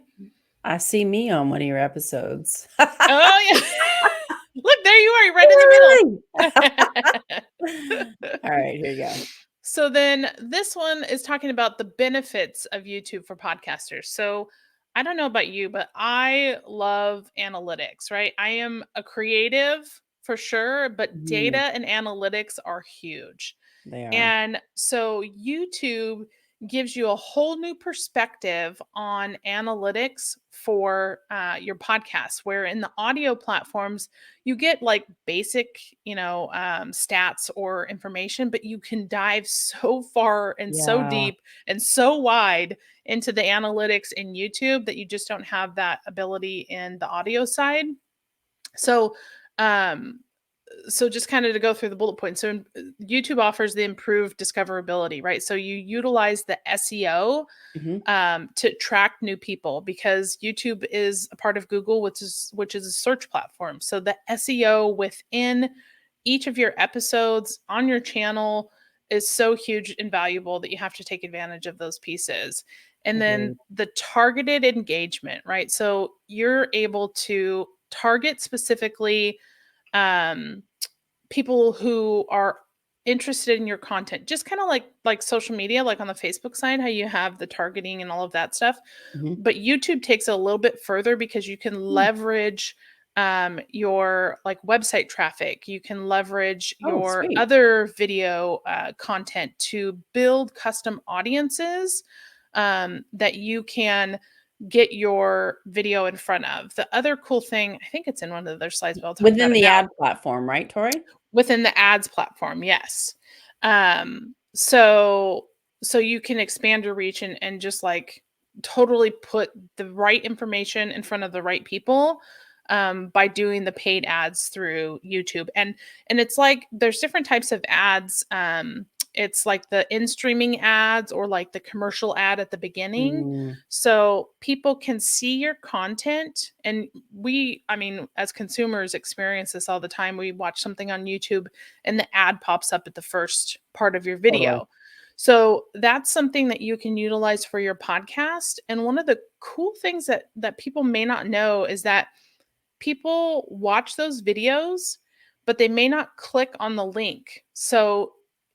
I see me on one of your episodes. Oh, yeah. Look, there you are. You're right in the middle. Alright, here you go. So then this one is talking about the benefits of YouTube for podcasters. So I don't know about you, but I love analytics, right? I am a creative for sure, but data Mhm. and analytics are huge. They are. And so YouTube gives you a whole new perspective on analytics for your podcast, where in the audio platforms, you get like basic, stats or information, but you can dive so far and so Yeah, deep and so wide into the analytics in YouTube that you just don't have that ability in the audio side. So, um, so just kind of to go through the bullet points. So YouTube offers the improved discoverability, right? So you utilize the SEO mhm, to attract new people, because YouTube is a part of Google, which is a search platform. So the SEO within each of your episodes on your channel is so huge and valuable that you have to take advantage of those pieces. And then agreed. the targeted engagement, right? So you're able to target specifically um, people who are interested in your content, just kind of like social media, like on the Facebook side, how you have the targeting and all of that stuff. Mhm. But YouTube takes it a little bit further, because you can Hmm, leverage your like website traffic. You can leverage Oh, your sweet. other video content to build custom audiences that you can get your video in front of. The other cool thing, I think it's in one of the other slides, but I'll talk about Within it the now. ad platform, right, Tori? Within the ads platform, yes. So you can expand your reach and just like totally put the right information in front of the right people by doing the paid ads through YouTube. And it's like there's different types of ads. It's like the in streaming ads or like the commercial ad at the beginning. Mm, So people can see your content. And I mean, as consumers experience this all the time. We watch something on YouTube and the ad pops up at the first part of your totally. video. So that's something that you can utilize for your podcast. And one of the cool things that people may not know is that people watch those videos, but they may not click on the link. So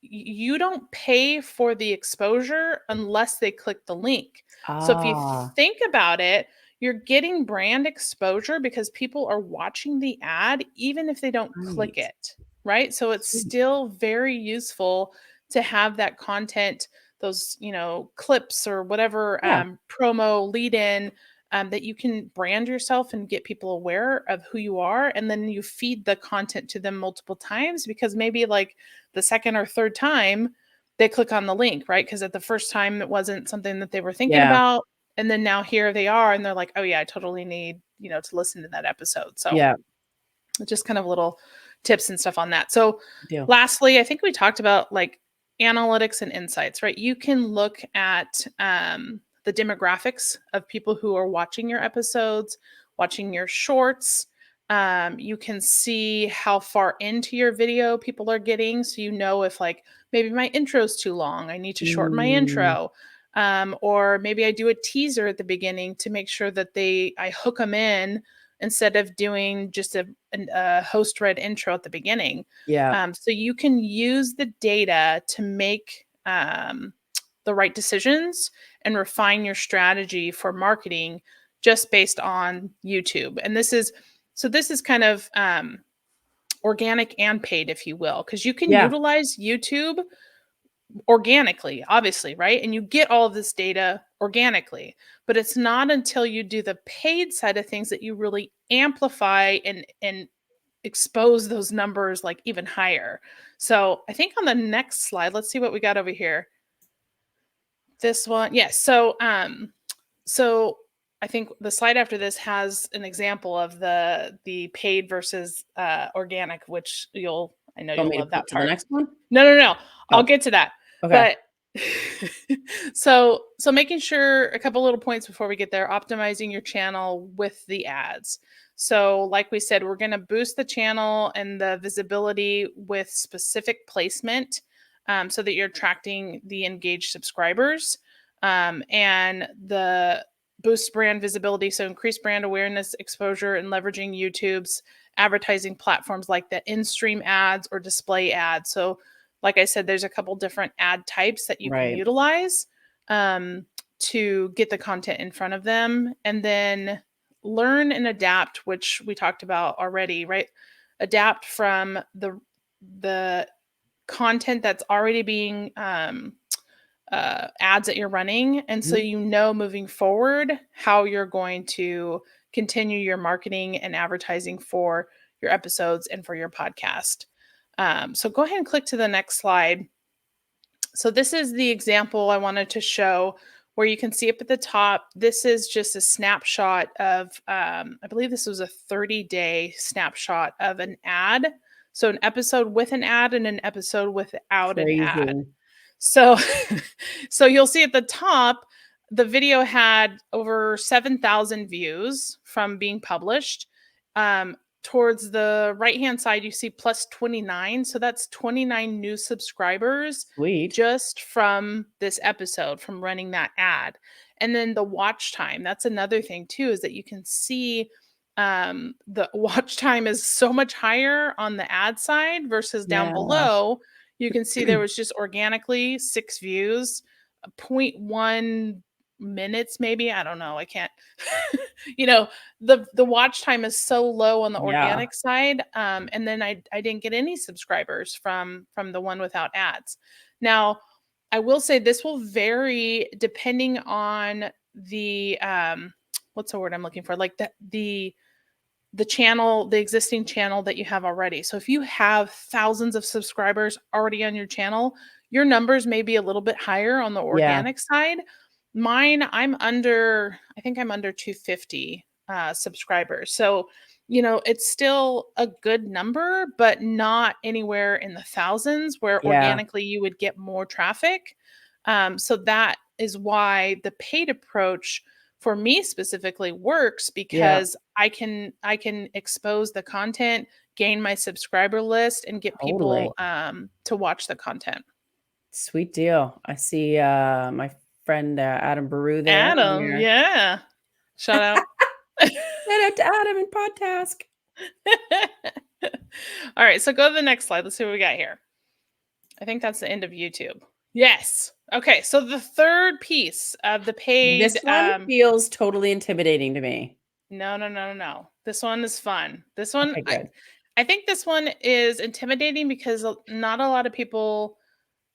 you don't pay for the exposure unless they click the link. So if you Ah, think about it, you're getting brand exposure because people are watching the ad even if they don't click right. it, right? So it's Sweet. still very useful to have that content, those, clips or whatever Yeah, promo lead in that you can brand yourself and get people aware of who you are. And then you feed the content to them multiple times because maybe like the second or third time they click on the link, right? Because at the first time it wasn't something that they were thinking yeah, about. And then now here they are and they're like, oh, yeah, I totally need, to listen to that episode. So yeah. just kind of little tips and stuff on that. So Deal. lastly, I think we talked about like analytics and insights, right? You can look at the demographics of people who are watching your episodes, watching your shorts. You can see how far into your video people are getting. So you know if like maybe my intro is too long, I need to shorten my Mm, intro. Or maybe I do a teaser at the beginning to make sure that I hook them in instead of doing just a host read intro at the beginning. yeah, So you can use the data to make the right decisions and refine your strategy for marketing just based on YouTube. And this is kind of organic and paid, if you will, because you can yeah, utilize YouTube organically, obviously, right? And you get all of this data organically, but it's not until you do the paid side of things that you really amplify and expose those numbers like even higher. So I think on the next slide, let's see what we got over here. This one, yes. So I think the slide after this has an example of the paid versus organic, which I know you want you'll me to love flip that to the part. next one? No. I'll Oh, get to that. okay. But so making sure a couple little points before we get there, optimizing your channel with the ads. So like we said, we're going to boost the channel and the visibility with specific placement so that you're attracting the engaged subscribers and the boost brand visibility. So increase brand awareness, exposure, and leveraging YouTube's advertising platforms like the in-stream ads or display ads. So like I said, there's a couple different ad types that you can Right. utilize to get the content in front of them. And then learn and adapt, which we talked about already, right? Adapt from the content that's already being ads that you're running. And so Mhm. you know moving forward how you're going to continue your marketing and advertising for your episodes and for your podcast. So go ahead and click to the next slide. So this is the example I wanted to show where you can see up at the top. This is just a snapshot of, I believe this was a 30-day snapshot of an ad. So an episode with an ad and an episode without an ad. Crazy. So, so you'll see at the top, the video had over 7,000 views from being published. Towards the right-hand side, you see plus 29. So that's 29 new subscribers Sweet. just from this episode, from running that ad. And then the watch time, that's another thing too, is that you can see the watch time is so much higher on the ad side versus down Yeah. below. You can see there was just organically 6 views, 0.1 minutes, maybe. I don't know. I can't, you know, the watch time is so low on the Yeah. organic side. And then I didn't get any subscribers from the one without ads. Now, I will say this will vary depending on the what's the word I'm looking for? Like the channel, the existing channel that you have already. So if you have thousands of subscribers already on your channel, your numbers may be a little bit higher on the Yeah. organic side. Mine, I think I'm under 250 subscribers. So, it's still a good number, but not anywhere in the thousands where Yeah. organically you would get more traffic. So that is why the paid approach for me specifically works, Yeah. because I can expose the content, gain my subscriber list, and get Totally. people to watch the content. Sweet deal. I see my friend Adam Baru there on Adam, your yeah. Shout out. shout out to Adam and Podtask. All right, so go to the next slide. Let's see what we got here. I think that's the end of YouTube. Yes. Okay, so the third piece of the paid This one feels totally intimidating to me. no. This one is fun. This one Okay, good. I think this one is intimidating because not a lot of people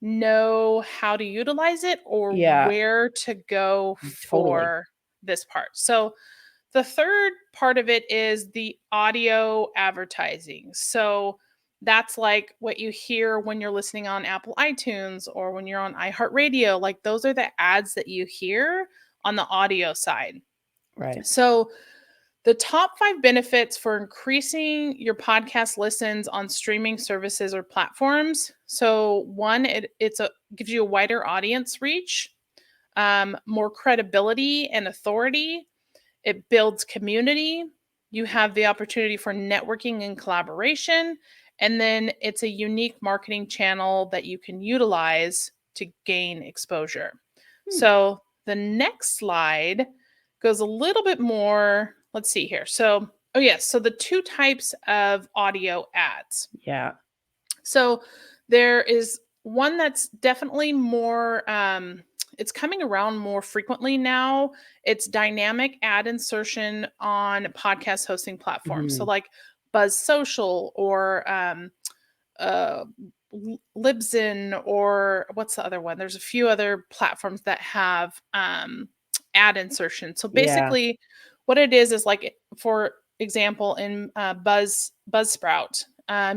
know how to utilize it or Yeah, where to go totally. for this part. So the third part of it is the audio advertising. So that's like what you hear when you're listening on Apple iTunes or when you're on iHeartRadio. Like those are the ads that you hear on the audio side. Right. So the top 5 benefits for increasing your podcast listens on streaming services or platforms. So one, it's a gives you a wider audience reach, more credibility and authority. It builds community. You have the opportunity for networking and collaboration. And then it's a unique marketing channel that you can utilize to gain exposure. Hmm. So the next slide goes a little bit more. Let's see here. So, oh, yes. So the 2 types of audio ads. Yeah. So there is one that's definitely more, it's coming around more frequently now. It's dynamic ad insertion on podcast hosting platforms. So Mhm. like Buzz Social or uh, Libsyn, or what's the other one? There's a few other platforms that have ad insertion. So Yeah. basically, what it is like, for example, in Buzzsprout,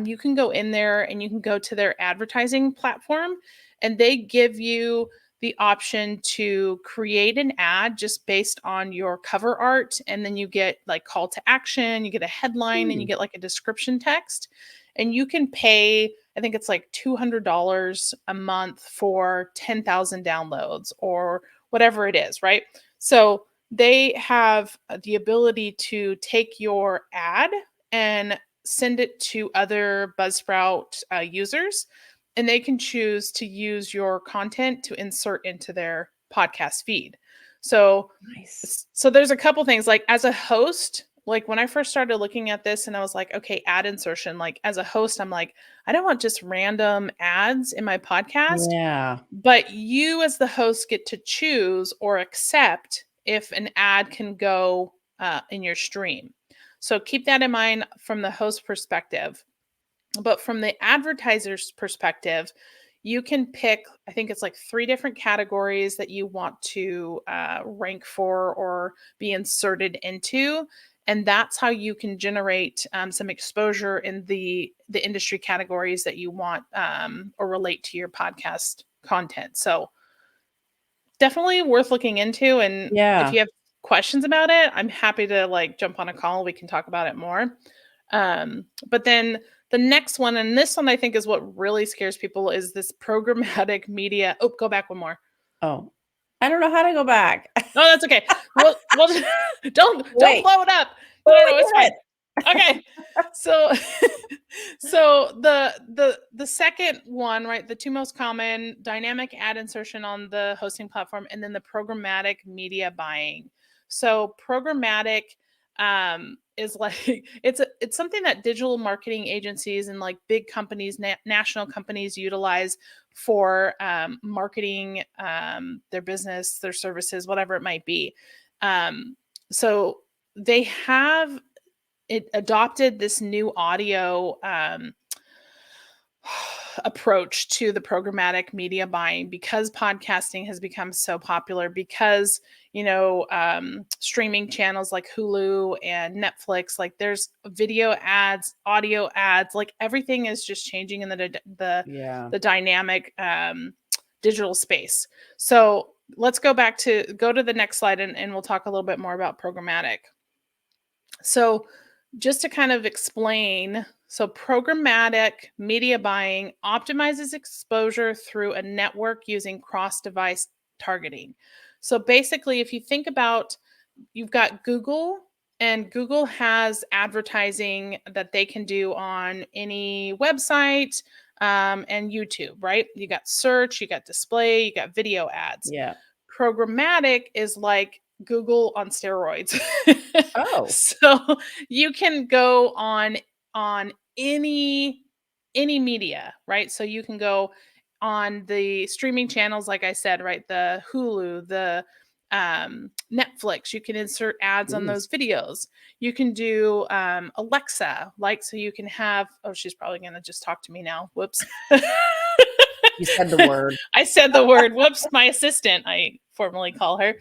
you can go in there and you can go to their advertising platform, and they give you the option to create an ad just based on your cover art, and then you get like call to action, you get a headline, and you Hmm. get like a description text, and you can pay, I think it's like $200 a month for 10,000 downloads or whatever it is, right? So they have the ability to take your ad and send it to other Buzzsprout users, and they can choose to use your content to insert into their podcast feed. So Nice. so there's a couple things, like as a host, like when I first started looking at this and I was like, okay, ad insertion, like as a host, I'm like, I don't want just random ads in my podcast, Yeah. but you as the host get to choose or accept if an ad can go in your stream. So keep that in mind from the host perspective. But from the advertiser's perspective, you can pick, I think it's like 3 different categories that you want to rank for or be inserted into. And that's how you can generate some exposure in the industry categories that you want, or relate to your podcast content. So definitely worth looking into. And if Yeah. you have questions about it, I'm happy to like jump on a call. We can talk about it more. But then the next one, and this one I think is what really scares people, is this programmatic media. Oh, go back one more. Oh, I don't know how to go back. No, that's okay. Well, don't Wait. blow it up. No, Oh, no, it's go fine. ahead. Okay. So so the second one, right? The 2 most common: dynamic ad insertion on the hosting platform, and then the programmatic media buying. So programmatic, is like it's something that digital marketing agencies and like big companies, national companies utilize for marketing their business, their services, whatever it might be. So they have adopted this new audio approach to the programmatic media buying because podcasting has become so popular, because streaming channels like Hulu and Netflix, like there's video ads, audio ads, like everything is just changing in the dynamic digital space. So let's go to the next slide, and we'll talk a little bit more about programmatic. So just to kind of explain, so programmatic media buying optimizes exposure through a network using cross-device targeting. So basically, if you think about, you've got Google, and Google has advertising that they can do on any website and YouTube, right? You got search, you got display, you got video ads. Yeah. Programmatic is like Google on steroids. Oh. So you can go on any media, right? So you can go on the streaming channels, like I said, right? The Hulu, the Netflix, you can insert ads on those videos. You can do Alexa, like, so you can have, oh, she's probably going to just talk to me now. Whoops. You said the word. I said the word. Whoops, my assistant, I formally call her.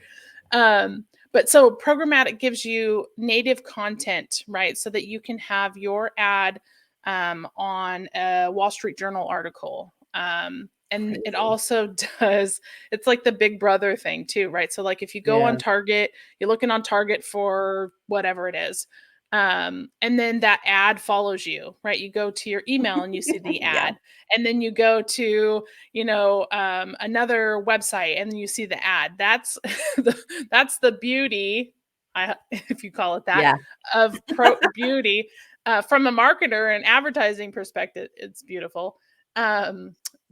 But so programmatic gives you native content, right? So that you can have your ad on a Wall Street Journal article. And Crazy. it also does, it's like the Big Brother thing too, right? So like if you go on Target, you're looking on Target for whatever it is. And then that ad follows you, right? You go to your email and you see the ad, and then you go to, another website and you see the ad. That's that's the beauty, if you call it that, of beauty from a marketer and advertising perspective. It's beautiful.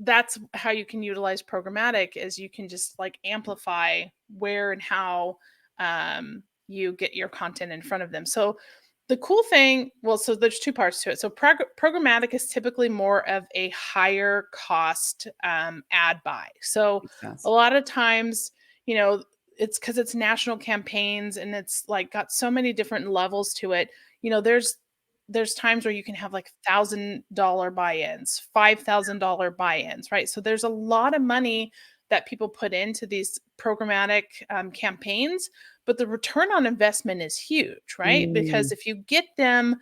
That's how you can utilize programmatic, is you can just like amplify where and how you get your content in front of them. So the cool thing, well, so there's two parts to it. So programmatic is typically more of a higher cost ad buy. So a lot of times, it's because it's national campaigns and it's like got so many different levels to it. There's times where you can have like $1,000 buy-ins, $5,000 buy-ins, right? So there's a lot of money that people put into these programmatic campaigns, but the return on investment is huge, right? Because if you get them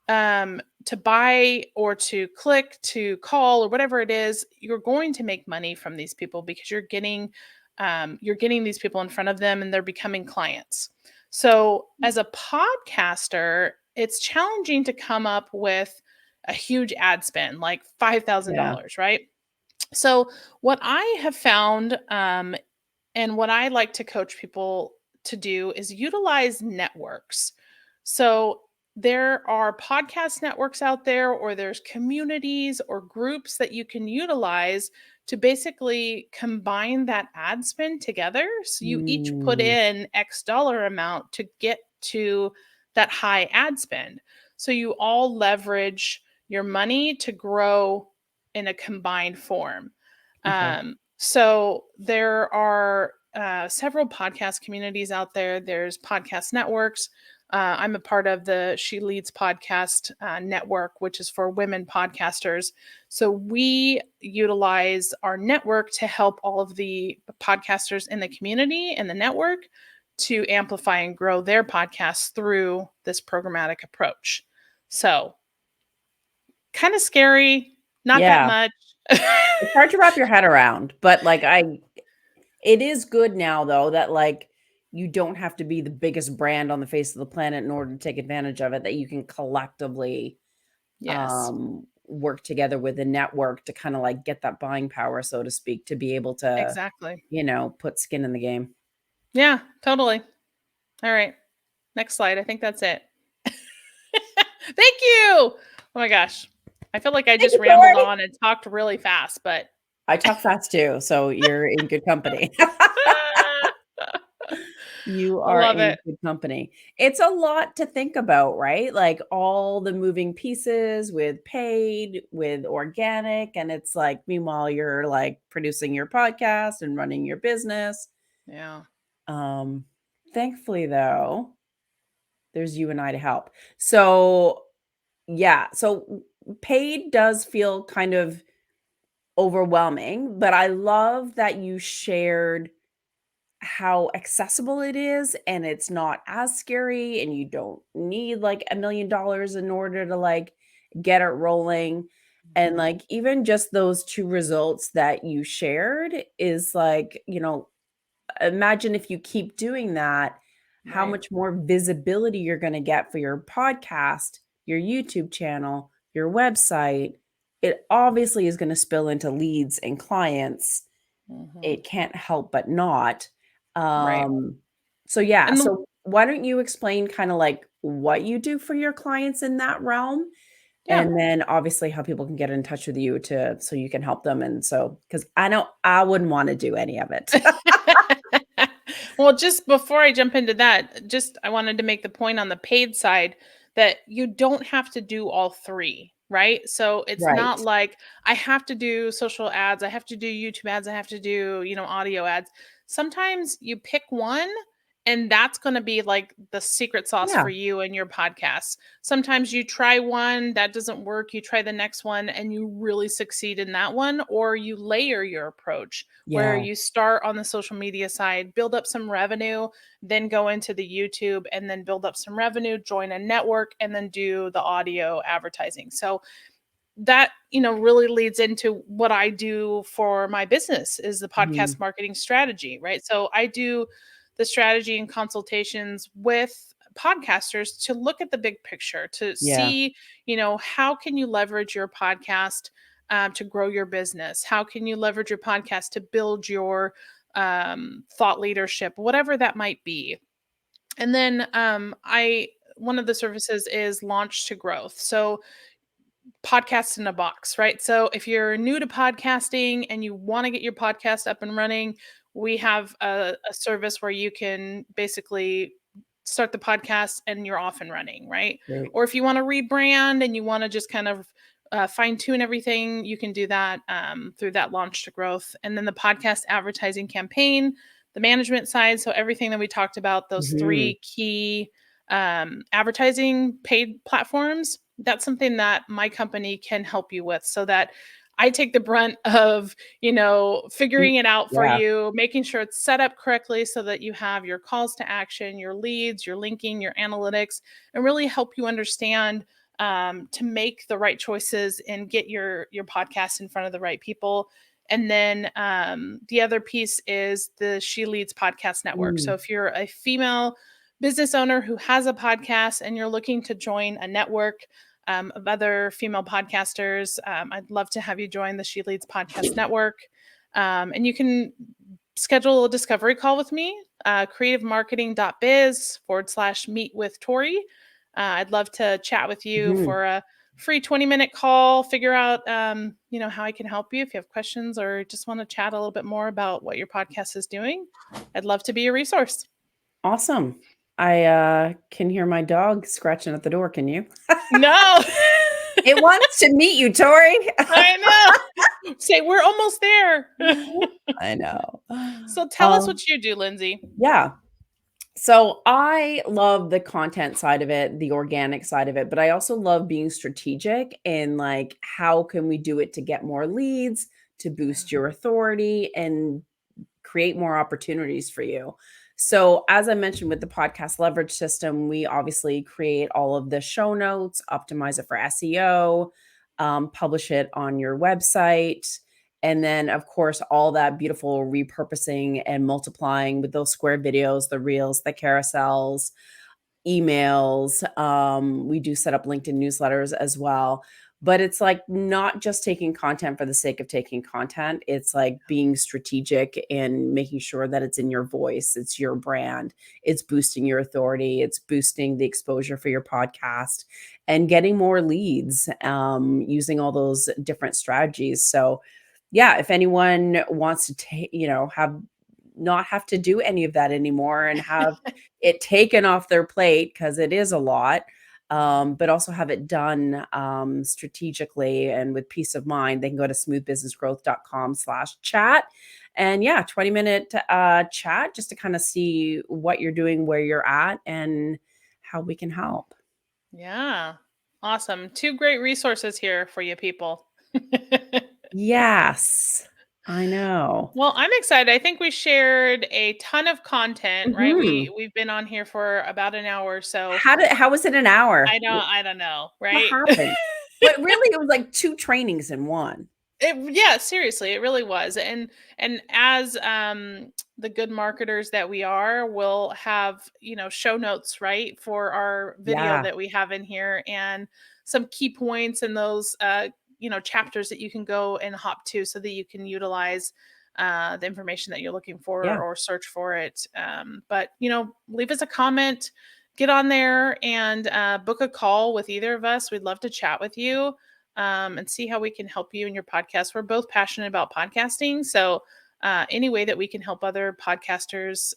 to buy or to click, to call, or whatever it is, you're going to make money from these people because you're getting these people in front of them and they're becoming clients. So as a podcaster, it's challenging to come up with a huge ad spend, like $5,000, right? So what I have found, and what I like to coach people to do, is utilize networks. So there are podcast networks out there, or there's communities or groups that you can utilize to basically combine that ad spend together. So you each put in X dollar amount to get to that high ad spend. So you all leverage your money to grow in a combined form. So there are several podcast communities out there. There's podcast networks. I'm a part of the She Leads podcast network, which is for women podcasters. So we utilize our network to help all of the podcasters in the community and the network to amplify and grow their podcasts through this programmatic approach. So kind of scary, not that much. It's hard to wrap your head around, but like it is good now though that like you don't have to be the biggest brand on the face of the planet in order to take advantage of it, that you can collectively work together with a network to kind of like get that buying power, so to speak, to be able to exactly, put skin in the game. Yeah, totally. All right. Next slide. I think that's it. Thank you. Oh my gosh. I feel like I just rambled on and talked really fast, but I talk fast too, so you're in good company. You I are love in it. good company. It's a lot to think about, right? Like all the moving pieces with paid, with organic, and it's like meanwhile you're like producing your podcast and running your business. Yeah. Um Thankfully though, there's you and I to help. So, yeah, so paid does feel kind of overwhelming, but I love that you shared how accessible it is and it's not as scary and you don't need like $1 million in order to like get it rolling. And Mhm. like even just those two results that you shared is like, imagine if you keep doing that, how Right. much more visibility you're going to get for your podcast, your YouTube channel, your website. It obviously is going to spill into leads and clients. Mhm. It can't help but not. Right. So yeah, And the so why don't you explain kind of like what you do for your clients in that realm? yeah. And then obviously how people can get in touch with you to so you can help them. And so because I know I wouldn't want to do any of it. Well, just before I jump into that, just I wanted to make the point on the paid side that you don't have to do all three, right? So it's not Right. like I have to do social ads, I have to do YouTube ads, I have to do, audio ads. Sometimes you pick one and that's going to be like the secret sauce Yeah. for you and your podcast. Sometimes you try one, that doesn't work, you try the next one and you really succeed in that one, or you layer your approach where Yeah. you start on the social media side, build up some revenue, then go into the YouTube and then build up some revenue, join a network, and then do the audio advertising. So that, really leads into what I do for my business is the Mhm. podcast marketing strategy, right? So I do the strategy and consultations with podcasters to look at the big picture, to Yeah. see, how can you leverage your podcast to grow your business? How can you leverage your podcast to build your thought leadership, whatever that might be? And then I one of the services is launch to growth. So podcasts in a box, right? So if you're new to podcasting and you want to get your podcast up and running, we have a service where you can basically start the podcast and you're off and running, right? Great. Or if you want to rebrand and you want to just kind of fine tune everything, you can do that through that launch to growth. And then the podcast advertising campaign, the management side. So everything that we talked about, those Mhm. three key advertising paid platforms, that's something that my company can help you with so that I take the brunt of, Mm, figuring it out for yeah. you, making sure it's set up correctly so that you have your calls to action, your leads, your linking, your analytics, and really help you understand to make the right choices and get your podcast in front of the right people. And then the other piece is the She Leads Podcast Network. So Mm. if you're a female business owner who has a podcast and you're looking to join a network of other female podcasters, I'd love to have you join the She Leads Podcast Network. And you can schedule a discovery call with me, creativemarketing.biz/meet with Tori. I'd love to chat with you Mhm. for a free 20-minute call, figure out, how I can help you if you have questions or just want to chat a little bit more about what your podcast is doing. I'd love to be a resource. Awesome. I can hear my dog scratching at the door. Can you? No, It wants to meet you, Tori. I know. Say, we're almost there. I know. So tell us Um, what you do, Lindsay. yeah. So I love the content side of it, the organic side of it, but I also love being strategic and like how can we do it to get more leads, to boost your authority and create more opportunities for you. So, as I mentioned with the podcast leverage system, we obviously create all of the show notes, optimize it for SEO, publish it on your website. And then, of course, all that beautiful repurposing and multiplying with those square videos, the reels, the carousels, emails. We do set up LinkedIn newsletters as well. But it's like not just taking content for the sake of taking content. It's like being strategic and making sure that it's in your voice, it's your brand, it's boosting your authority, it's boosting the exposure for your podcast and getting more leads using all those different strategies. So, yeah, if anyone wants to take, have not have to do any of that anymore and have it taken off their plate, because it is a lot, but also have it done strategically and with peace of mind. They can go to smoothbusinessgrowth.com/chat. And yeah, 20-minute chat just to kind of see what you're doing, where you're at, and how we can help. Yeah. Awesome. Two great resources here for you people. Yes, I know. Well, I'm excited. I think we shared a ton of content, right? Mhm. We've been on here for about an hour, so How was it an hour? I don't know, What right? happened? But really, it was like 2 trainings in one. Yeah, seriously, it really was. And as the good marketers that we are, we'll have, show notes, right, for our video Yeah, that we have in here, and some key points in those chapters that you can go and hop to so that you can utilize the information that you're looking for yeah, or search for it. But leave us a comment, get on there, and book a call with either of us. We'd love to chat with you, and see how we can help you in your podcast. We're both passionate about podcasting. So any way that we can help other podcasters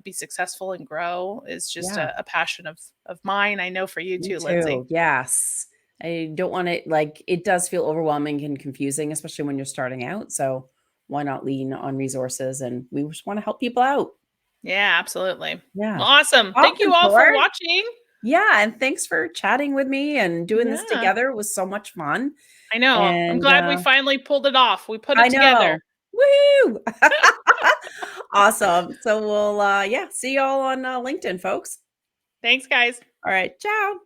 be successful and grow is just yeah. a passion of mine. I know for you Me too, Lindsay. too, yes. I don't want it, like, it does feel overwhelming and confusing, especially when you're starting out, so why not lean on resources, and we just wanna help people out. Yeah, absolutely. Yeah. Awesome. Thank you Awesome, all for Tor. watching. Yeah, and thanks for chatting with me and doing this Yeah, together. It was so much fun, I know. I'm and, glad we finally pulled it off. We put I it together. know. Woo! Awesome. So we'll, yeah, see y'all on, LinkedIn, folks. Thanks, guys. All right, ciao.